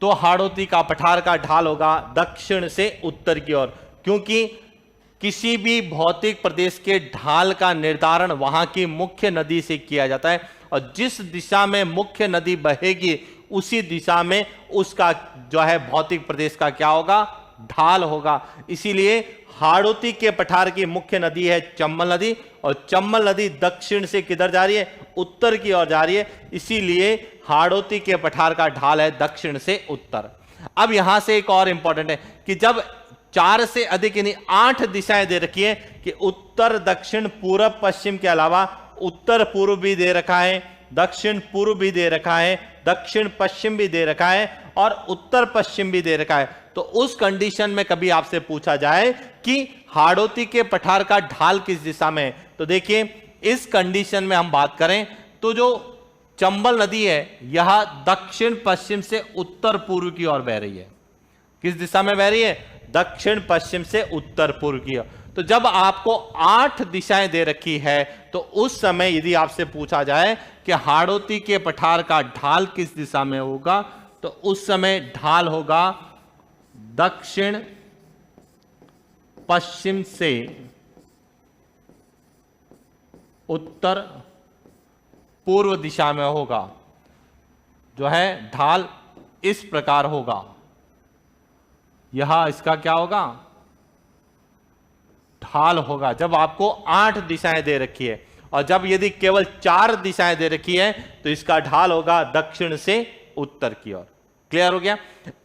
तो हाड़ौती का पठार का ढाल होगा दक्षिण से उत्तर की ओर, क्योंकि किसी भी भौतिक प्रदेश के ढाल का निर्धारण वहां की मुख्य नदी से किया जाता है, और जिस दिशा में मुख्य नदी बहेगी उसी दिशा में उसका जो है भौतिक प्रदेश का क्या होगा? ढाल होगा। इसीलिए हाड़ौती के पठार की मुख्य नदी है चंबल नदी, और चंबल नदी दक्षिण से किधर जा रही है? उत्तर की ओर जा रही है। इसीलिए हाड़ौती के पठार का ढाल है दक्षिण से उत्तर। अब यहां से एक और इंपॉर्टेंट है कि जब चार से अधिक यानी 8 दिशाएं दे रखी है कि उत्तर, दक्षिण, पूरब, पश्चिम के अलावा उत्तर पूर्व भी दे रखा है, दक्षिण पूर्व भी दे रखा है, दक्षिण पश्चिम भी दे रखा है और उत्तर पश्चिम भी दे रखा है, तो उस कंडीशन में कभी आपसे पूछा जाए कि हाड़ौती के पठार का ढाल किस दिशा में है, तो देखिए इस कंडीशन में हम बात करें तो जो चंबल नदी है यह दक्षिण पश्चिम से उत्तर पूर्व की ओर बह रही है। किस दिशा में बह रही है? दक्षिण पश्चिम से उत्तर पूर्व की ओर। तो जब आपको 8 दिशाएं दे रखी है तो उस समय यदि आपसे पूछा जाए कि हाड़ौती के पठार का ढाल किस दिशा में होगा, तो उस समय ढाल होगा दक्षिण पश्चिम से उत्तर पूर्व दिशा में होगा। जो है ढाल इस प्रकार होगा, यह इसका क्या होगा? ढाल होगा। जब आपको 8 दिशाएं दे रखी है और जब यदि केवल 4 दिशाएं दे रखी है तो इसका ढाल होगा दक्षिण से उत्तर की ओर। क्लियर हो गया?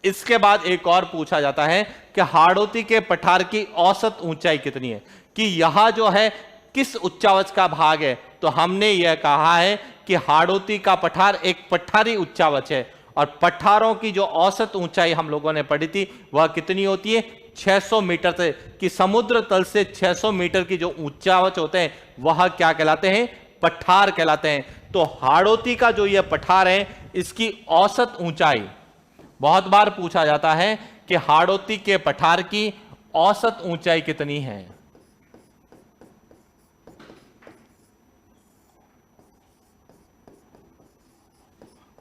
इसके बाद एक और पूछा जाता है कि हाड़ौती के पठार की औसत ऊंचाई कितनी है, कि यह जो है किस उच्चावच का भाग है, तो हमने यह कहा है कि हाड़ौती का पठार एक पठारी उच्चावच है और पठारों की जो औसत ऊंचाई हम लोगों ने पढ़ी थी वह कितनी होती है? 600 मीटर से, कि समुद्र तल से 600 मीटर की जो ऊंचावच होते हैं वह क्या कहलाते हैं? पठार कहलाते हैं। तो हाड़ौती का जो यह पठार है इसकी औसत ऊंचाई, बहुत बार पूछा जाता है कि हाड़ौती के पठार की औसत ऊंचाई कितनी है।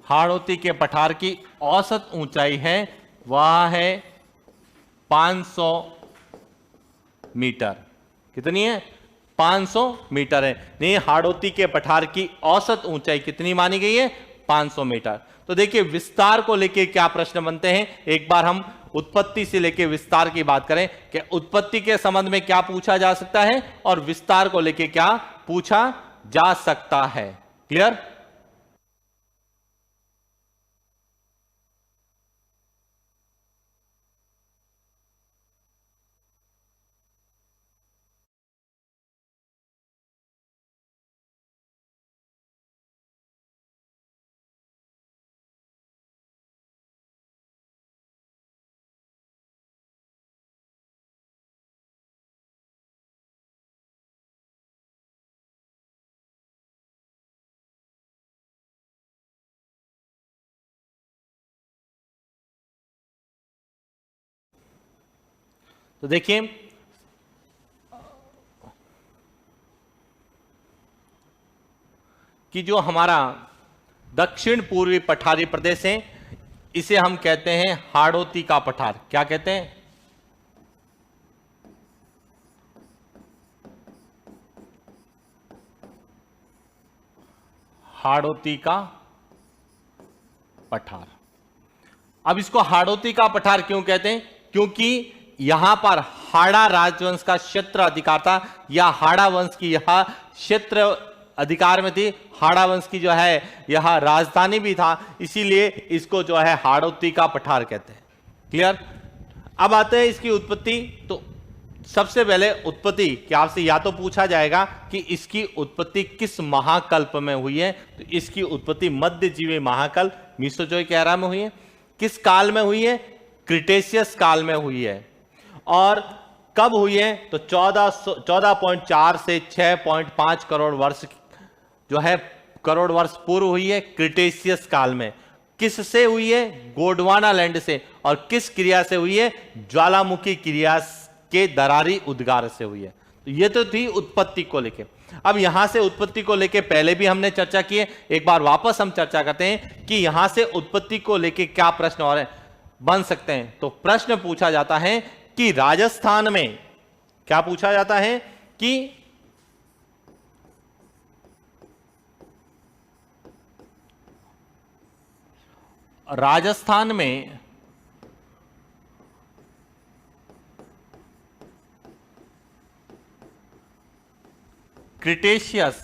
हाड़ौती के पठार की औसत ऊंचाई है वह है 500 मीटर। कितनी है? 500 मीटर है। नहीं, हाड़ौती के पठार की औसत ऊंचाई कितनी मानी गई है? 500 मीटर। तो देखिए विस्तार को लेके क्या प्रश्न बनते हैं, एक बार हम उत्पत्ति से लेके विस्तार की बात करें कि उत्पत्ति के संबंध में क्या पूछा जा सकता है और विस्तार को लेके क्या पूछा जा सकता है। क्लियर? तो देखिए कि जो हमारा दक्षिण पूर्वी पठारी प्रदेश है इसे हम कहते हैं हाड़ौती का पठार। क्या कहते हैं? हाड़ौती का पठार। अब इसको हाड़ौती का पठार क्यों कहते हैं? क्योंकि यहां पर हाड़ा राजवंश का क्षेत्र अधिकार था, या हाड़ा वंश की यह क्षेत्र अधिकार में थी। हाड़ा वंश की जो है यह राजधानी भी था, इसीलिए इसको जो है हाड़ौती का पठार कहते हैं। क्लियर? अब आते हैं इसकी उत्पत्ति। तो सबसे पहले उत्पत्ति कि आपसे या तो पूछा जाएगा कि इसकी उत्पत्ति किस महाकल्प में हुई है, तो इसकी उत्पत्ति मध्यजीवी महाकल्प मीसोजोइक एरा में हुई है। किस काल में हुई है? क्रिटेशियस काल में हुई है। और कब हुई है? तो 14.4 से 6.5 करोड़ वर्ष जो है करोड़ वर्ष पूर्व हुई है, क्रिटेशियस काल में। किससे हुई है? गोंडवाना लैंड से। और किस क्रिया से हुई है? ज्वालामुखी क्रिया के दरारी उद्गार से हुई है। तो ये तो थी उत्पत्ति को लेके। अब यहां से उत्पत्ति को लेके पहले भी हमने चर्चा की है, एक बार वापस हम चर्चा करते हैं कि यहां से उत्पत्ति को लेके क्या प्रश्न और बन सकते हैं। तो प्रश्न पूछा जाता है कि राजस्थान में क्या पूछा जाता है कि राजस्थान में क्रिटेशियस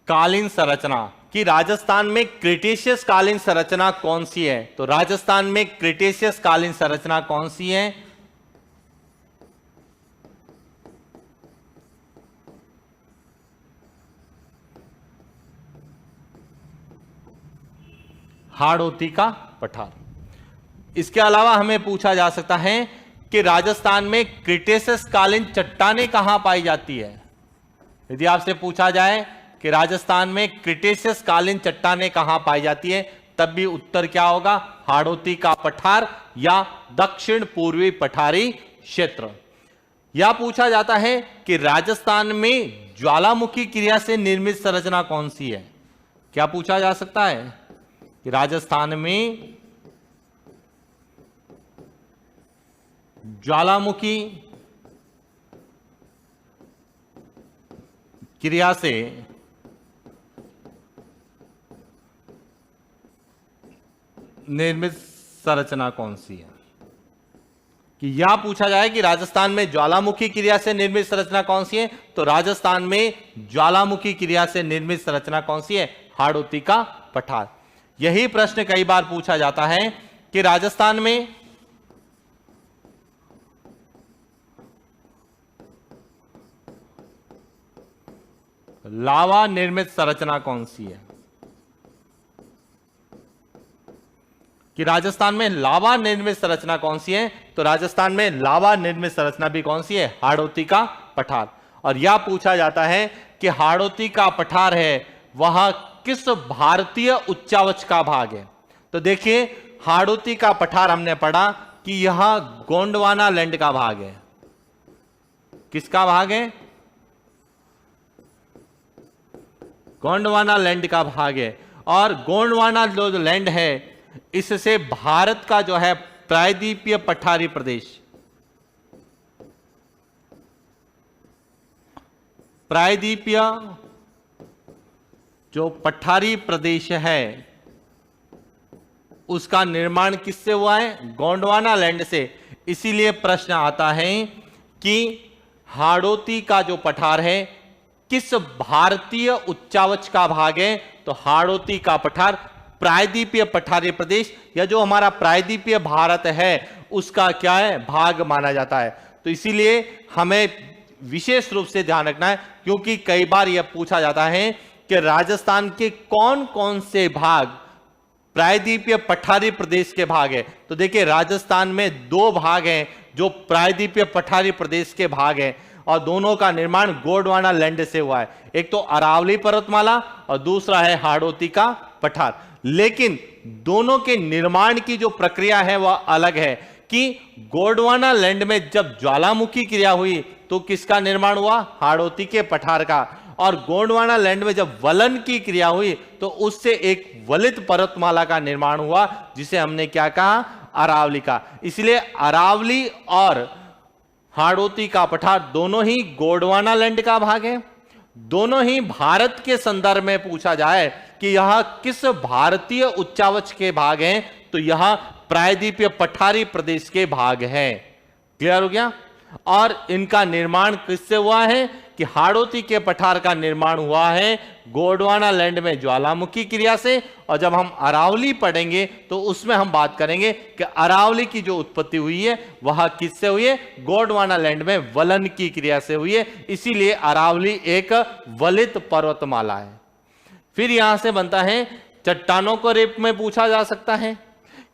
कालीन संरचना, कि राजस्थान में क्रिटेशियस कालीन संरचना कौन सी है। तो राजस्थान में क्रिटेशियस कालीन संरचना कौन सी है? हाड़ौती का पठार। इसके अलावा हमें पूछा जा सकता है कि राजस्थान में क्रिटेशियस कालीन चट्टानें कहां पाई जाती है। यदि आपसे पूछा जाए कि राजस्थान में क्रिटेशियस कालीन चट्टानें कहां पाई जाती है, तब भी उत्तर क्या होगा? हाड़ौती का पठार या दक्षिण पूर्वी पठारी क्षेत्र। या पूछा जाता है कि राजस्थान में ज्वालामुखी क्रिया से निर्मित संरचना कौन सी है। क्या पूछा जा सकता है कि राजस्थान में ज्वालामुखी क्रिया से निर्मित संरचना कौन सी है। कि यह पूछा जाए कि राजस्थान में ज्वालामुखी क्रिया से निर्मित संरचना कौन सी है, तो राजस्थान में ज्वालामुखी क्रिया से निर्मित संरचना कौन सी है? हाड़ौती का पठार। यही प्रश्न कई बार पूछा जाता है कि राजस्थान में लावा निर्मित संरचना कौन सी है। कि राजस्थान में लावा निर्मित संरचना कौन सी है, तो राजस्थान में लावा निर्मित संरचना भी कौन सी है? हाड़ौती का पठार। और यह पूछा जाता है कि हाड़ौती का पठार है वह किस भारतीय उच्चावच का भाग है। तो देखिए हाड़ौती का पठार हमने पढ़ा कि यह गोंडवाना लैंड का भाग है। किसका भाग है? गोंडवाना लैंड का भाग है। और गोंडवाना जो लैंड है इससे भारत का जो है प्रायद्वीपीय पठारी प्रदेश, प्रायद्वीपीय जो पठारी प्रदेश है उसका निर्माण किससे हुआ है? गोंडवाना लैंड से। इसीलिए प्रश्न आता है कि हाड़ौती का जो पठार है किस भारतीय उच्चावच का भाग है, तो हाड़ौती का पठार प्रायद्वीपीय पठारी प्रदेश या जो हमारा प्रायद्वीपीय भारत है उसका क्या है? भाग माना जाता है। तो इसीलिए हमें विशेष रूप से ध्यान रखना है, क्योंकि कई बार यह पूछा जाता है कि राजस्थान के कौन कौन से भाग प्रायद्वीपीय पठारी प्रदेश के भाग है। तो देखिए राजस्थान में 2 भाग हैं जो प्रायद्वीपीय पठारी प्रदेश के भाग हैं, और दोनों का निर्माण गोंडवाना लैंड से हुआ है। एक तो अरावली पर्वतमाला और दूसरा है हाड़ौती का पठार। लेकिन दोनों के निर्माण की जो प्रक्रिया है वह अलग है कि गोंडवाना लैंड में जब ज्वालामुखी क्रिया हुई तो किसका निर्माण हुआ? हाड़ौती के पठार का। और गोंडवाना लैंड में जब वलन की क्रिया हुई तो उससे एक वलित पर्वतमाला का निर्माण हुआ जिसे हमने क्या कहा? अरावली का। इसलिए अरावली और हाड़ौती का पठार दोनों ही गोंडवाना लैंड का भाग है। दोनों ही भारत के संदर्भ में पूछा जाए कि यह किस भारतीय उच्चावच के भाग हैं तो यह प्रायद्वीपीय पठारी प्रदेश के भाग हैं। क्लियर हो गया? और इनका निर्माण किससे हुआ है कि हाड़ौती के पठार का निर्माण हुआ है गोंडवाना लैंड में ज्वालामुखी क्रिया से। और जब हम अरावली पढ़ेंगे तो उसमें हम बात करेंगे कि अरावली की जो उत्पत्ति हुई है वह किससे हुई है? गोंडवाना लैंड में वलन की क्रिया से हुई है। इसीलिए अरावली एक वलित पर्वतमाला है। फिर यहां से बनता है चट्टानों को रेप में पूछा जा सकता है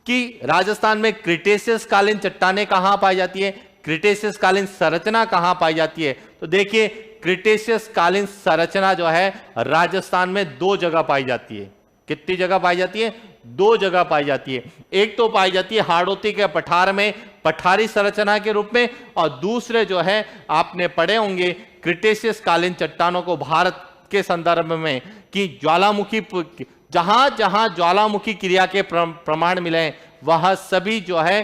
कि राजस्थान में क्रिटेशियस कालीन चट्टानें कहां पाई जाती है, क्रिटेशियस कालीन संरचना कहां पाई जाती है। तो देखिए क्रिटेशियस कालीन संरचना जो है राजस्थान में 2 जगह पाई जाती है। कितनी जगह पाई जाती है? 2 जगह पाई जाती है। एक तो पाई जाती है हाड़ौती के पठार में पठारी संरचना के रूप में, और दूसरे जो है आपने पढ़े होंगे क्रिटेशियस कालीन चट्टानों को भारत के संदर्भ में कि ज्वालामुखी, जहां जहां ज्वालामुखी क्रिया के प्रमाण मिले हैं वह सभी जो है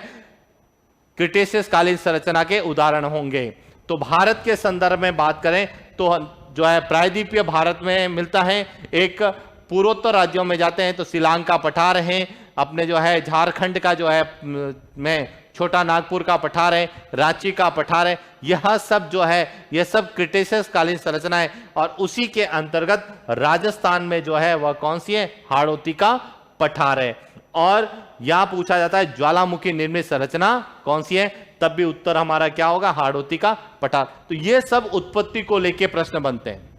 क्रिटेशियस कालीन संरचना के उदाहरण होंगे। तो भारत के संदर्भ में बात करें तो जो है प्रायद्वीपीय भारत में मिलता है। एक पूर्वोत्तर राज्यों में जाते हैं तो शिलांग का पठार है, अपने जो है झारखंड का जो है में छोटा नागपुर का पठार है, रांची का पठार है। यह सब जो है यह सब क्रिटेशियस कालीन संरचना है। और उसी के अंतर्गत राजस्थान में जो है वह कौन सी है? हाड़ौती का पठार है। और यहां पूछा जाता है ज्वालामुखी निर्मित संरचना कौन सी है, तब भी उत्तर हमारा क्या होगा? हाड़ौती का पठार। तो ये सब उत्पत्ति को लेके प्रश्न बनते हैं।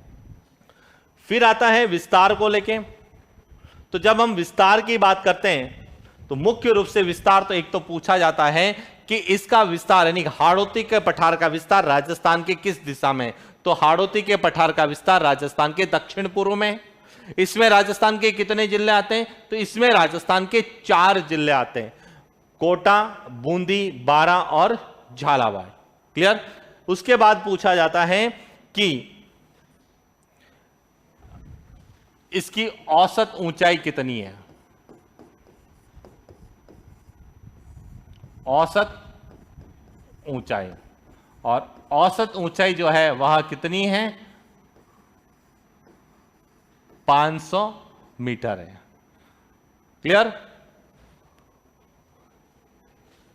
फिर आता है विस्तार को लेके। तो जब हम विस्तार की बात करते हैं तो मुख्य रूप से विस्तार तो एक तो पूछा जाता है कि इसका विस्तार यानी हाड़ौती के पठार का विस्तार राजस्थान के किस दिशा में? तो हाड़ौती के पठार का विस्तार राजस्थान के दक्षिण पूर्व में। इसमें राजस्थान के कितने जिले आते हैं? तो इसमें राजस्थान के 4 जिले आते हैं, कोटा, बूंदी, बारां और झालावाड़। क्लियर? उसके बाद पूछा जाता है कि इसकी औसत ऊंचाई कितनी है? औसत ऊंचाई, और औसत ऊंचाई जो है वह कितनी है? 500 मीटर है। क्लियर?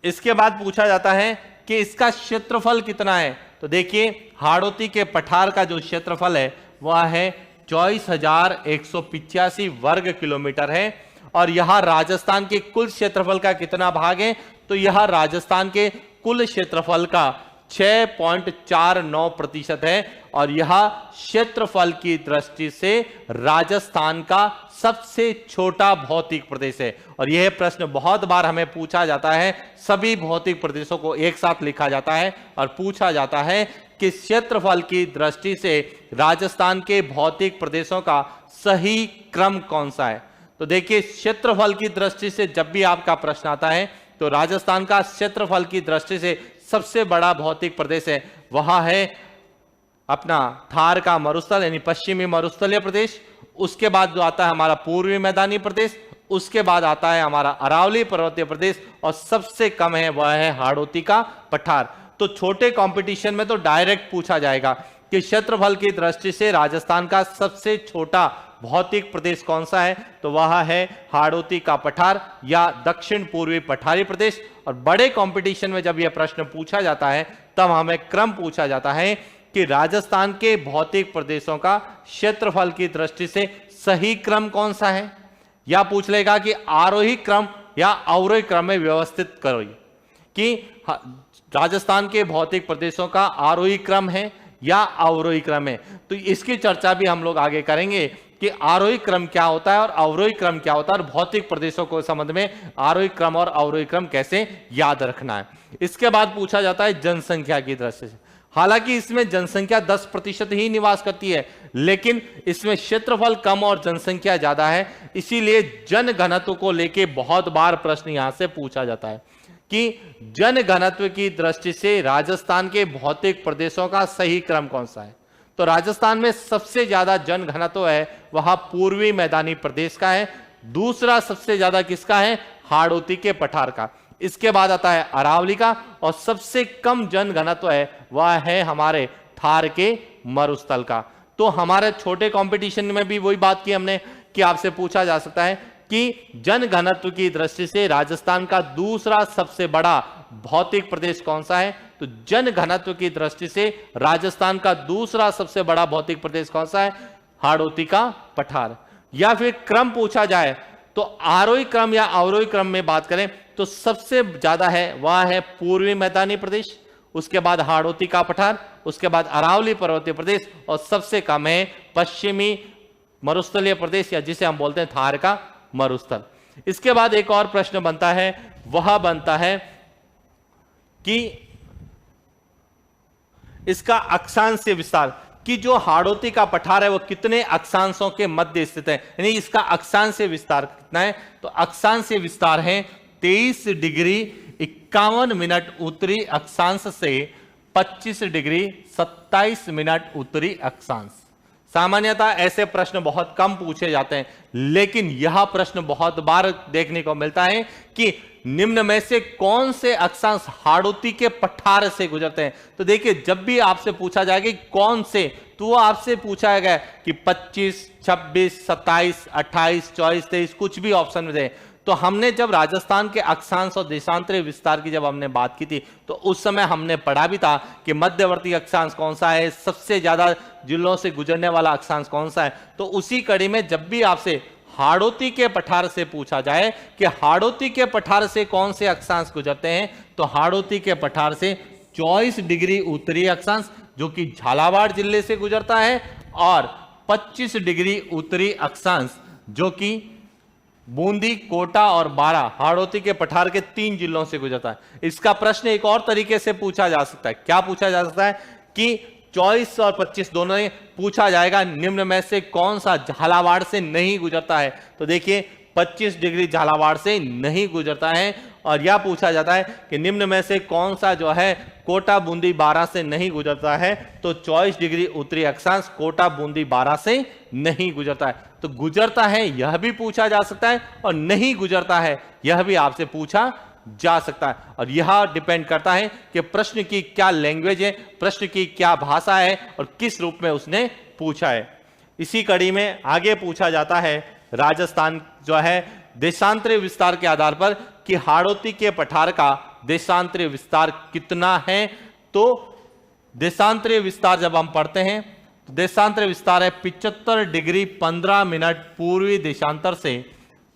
इसके बाद पूछा जाता है कि इसका क्षेत्रफल कितना है। तो देखिए हाड़ौती के पठार का जो क्षेत्रफल है वह है 24,185 वर्ग किलोमीटर है। और यह राजस्थान के कुल क्षेत्रफल का कितना भाग है? तो यह राजस्थान के कुल क्षेत्रफल का 6.49% है। और यह क्षेत्रफल की दृष्टि से राजस्थान का सबसे छोटा भौतिक प्रदेश है। और यह प्रश्न बहुत बार हमें पूछा जाता है, सभी भौतिक प्रदेशों को एक साथ लिखा जाता है और पूछा जाता है कि क्षेत्रफल की दृष्टि से राजस्थान के भौतिक प्रदेशों का सही क्रम कौन सा है। तो देखिए क्षेत्रफल की दृष्टि से जब भी आपका प्रश्न आता है तो राजस्थान का क्षेत्रफल की दृष्टि से सबसे बड़ा भौतिक प्रदेश है वह है अपना थार का मरुस्थल यानी पश्चिमी मरुस्थलीय प्रदेश। उसके बाद जो आता है हमारा पूर्वी मैदानी प्रदेश, उसके बाद आता है हमारा अरावली पर्वतीय प्रदेश, और सबसे कम है वह है हाड़ौती का पठार। तो छोटे कंपटीशन में तो डायरेक्ट पूछा जाएगा कि क्षेत्रफल की दृष्टि से राजस्थान का सबसे छोटा भौतिक प्रदेश कौन सा है, तो वह है हाड़ौती का पठार या दक्षिण पूर्वी पठारी प्रदेश। और बड़े कंपटीशन में जब यह प्रश्न पूछा जाता है तब हमें क्रम पूछा जाता है कि राजस्थान के भौतिक प्रदेशों का क्षेत्रफल की दृष्टि से सही क्रम कौन सा है, या पूछ लेगा कि आरोही क्रम या अवरोही क्रम में व्यवस्थित करो कि राजस्थान के भौतिक प्रदेशों का आरोही क्रम है या अवरोही क्रम है। तो इसकी चर्चा भी हम लोग आगे करेंगे कि आरोही क्रम क्या होता है और अवरोही क्रम क्या होता है, और भौतिक प्रदेशों को संबंध में आरोही क्रम और अवरोही क्रम कैसे याद रखना है। इसके बाद पूछा जाता है जनसंख्या की दृष्टि से। हालांकि इसमें जनसंख्या 10% ही निवास करती है, लेकिन इसमें क्षेत्रफल कम और जनसंख्या ज्यादा है, इसीलिए जन घनत्व को लेके बहुत बार प्रश्न यहां से पूछा जाता है कि जन घनत्व की दृष्टि से राजस्थान के भौतिक प्रदेशों का सही क्रम कौन सा है। तो राजस्थान में सबसे ज्यादा जन घनत्व है वह पूर्वी मैदानी प्रदेश का है, दूसरा सबसे ज्यादा किसका है, हाड़ौती के पठार का, इसके बाद आता है अरावली का, और सबसे कम जन घनत्व है वह है हमारे थार के मरुस्थल का। तो हमारे छोटे कंपटीशन में भी वही बात की हमने कि आपसे पूछा जा सकता है कि जन घनत्व की दृष्टि से राजस्थान का दूसरा सबसे बड़ा भौतिक प्रदेश कौन सा है। तो जन घनत्व की दृष्टि से राजस्थान का दूसरा सबसे बड़ा भौतिक प्रदेश कौन सा है, हाड़ौती का पठार। या फिर क्रम पूछा जाए तो आरोही क्रम या अवरोही क्रम में बात करें तो सबसे ज्यादा है वह है पूर्वी मैदानी प्रदेश, उसके बाद हाड़ौती का पठार, उसके बाद अरावली पर्वतीय प्रदेश, और सबसे कम है पश्चिमी मरुस्थलीय प्रदेश या जिसे हम बोलते हैं थार का मरुस्थल। इसके बाद एक और प्रश्न बनता है, वह बनता है कि इसका अक्षांश से विस्तार, कि जो हाड़ौती का पठार है वो कितने अक्षांशों के मध्य स्थित है, यानी इसका अक्षांश से विस्तार कितना है। तो अक्षांश से विस्तार है 23 डिग्री 51 मिनट उत्तरी अक्षांश से 25 डिग्री 27 मिनट उत्तरी अक्षांश। सामान्यतः ऐसे प्रश्न बहुत कम पूछे जाते हैं, लेकिन यह प्रश्न बहुत बार देखने को मिलता है कि निम्न में से कौन से अक्षांश हाड़ौती के पठार से गुजरते हैं। तो देखिए, जब भी आपसे पूछा जाएगा कि कौन से, तो वो आपसे पूछा गया कि 25, 26, 27, 28, 24, 23 कुछ भी ऑप्शन में दे। तो हमने जब राजस्थान के अक्षांश और देशांतरीय विस्तार की जब हमने बात की थी तो उस समय हमने पढ़ा भी था कि मध्यवर्ती अक्षांश कौन सा है, सबसे ज्यादा जिलों से गुजरने वाला अक्षांश कौन सा है। तो उसी कड़ी में जब भी आपसे हाड़ौती के पठार से पूछा जाए कि हाड़ौती के पठार से कौन से अक्षांश गुजरते हैं, तो हाड़ौती के पठार से 24 डिग्री उत्तरी अक्षांश जो कि झालावाड़ जिले से गुजरता है, और 25 डिग्री उत्तरी अक्षांश जो कि बूंदी, कोटा और बारा हाड़ौती के पठार के 3 जिलों से गुजरता है। इसका प्रश्न एक और तरीके से पूछा जा सकता है, क्या पूछा जा सकता है कि 24 और 25 दोनों ही पूछा जाएगा निम्न में से कौन सा झालावाड़ से नहीं गुजरता है। तो देखिए 25 डिग्री झालावाड़ से नहीं गुजरता है, और यह पूछा जाता है कि निम्न में से कौन सा जो है कोटा, बूंदी, बारा से नहीं गुजरता है। तो 24 डिग्री उत्तरी अक्षांश कोटा, बूंदी, बारा से नहीं गुजरता है। तो गुजरता है यह भी पूछा जा सकता है, और नहीं गुजरता है यह भी आपसे पूछा जा सकता है। और यह डिपेंड करता है कि प्रश्न की क्या लैंग्वेज है, प्रश्न की क्या भाषा है, और किस रूप में उसने पूछा है। इसी कड़ी में आगे पूछा जाता है राजस्थान जो है देशांतरीय विस्तार के आधार पर कि हाड़ौती के पठार का देशांतरीय विस्तार कितना है। तो देशांतरीय विस्तार जब हम पढ़ते हैं तो देशांतरीय विस्तार है 75 डिग्री 15 मिनट पूर्वी देशांतर से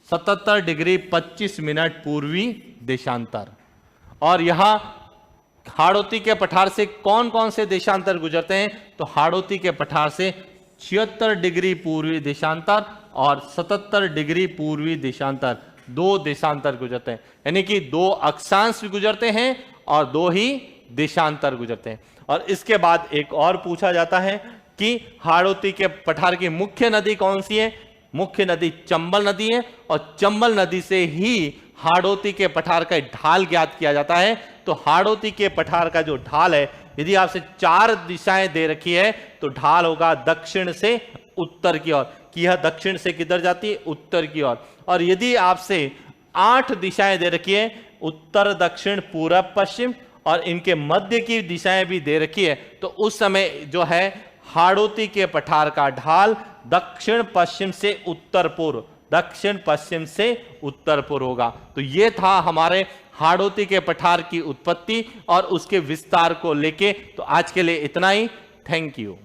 77 डिग्री 25 मिनट पूर्वी देशांतर। और यहां हाड़ौती के पठार से कौन कौन से देशांतर गुजरते हैं, तो हाड़ौती के पठार से 76 डिग्री पूर्वी देशांतर और 77 डिग्री पूर्वी देशांतर, 2 देशांतर गुजरते हैं, यानी कि 2 अक्षांश भी गुजरते हैं और 2 ही देशांतर गुजरते हैं। और इसके बाद एक और पूछा जाता है कि हाड़ौती के पठार की मुख्य नदी कौन सी है। मुख्य नदी चंबल नदी है, और चंबल नदी से ही हाड़ौती के पठार का ढाल ज्ञात किया जाता है। तो हाड़ौती के पठार का जो ढाल है, यदि आपसे 4 दिशाएं दे रखी है तो ढाल होगा दक्षिण से उत्तर की ओर, कि यह दक्षिण से किधर जाती है, उत्तर की ओर। और यदि आपसे 8 दिशाएं दे रखी है, उत्तर, दक्षिण, पूरब, पश्चिम, और इनके मध्य की दिशाएं भी दे रखी है, तो उस समय जो है हाड़ौती के पठार का ढाल दक्षिण पश्चिम से उत्तर पूर्व, दक्षिण पश्चिम से उत्तर पूर्व होगा। तो ये था हमारे हाड़ौती के पठार की उत्पत्ति और उसके विस्तार को लेके। तो आज के लिए इतना ही। Thank you.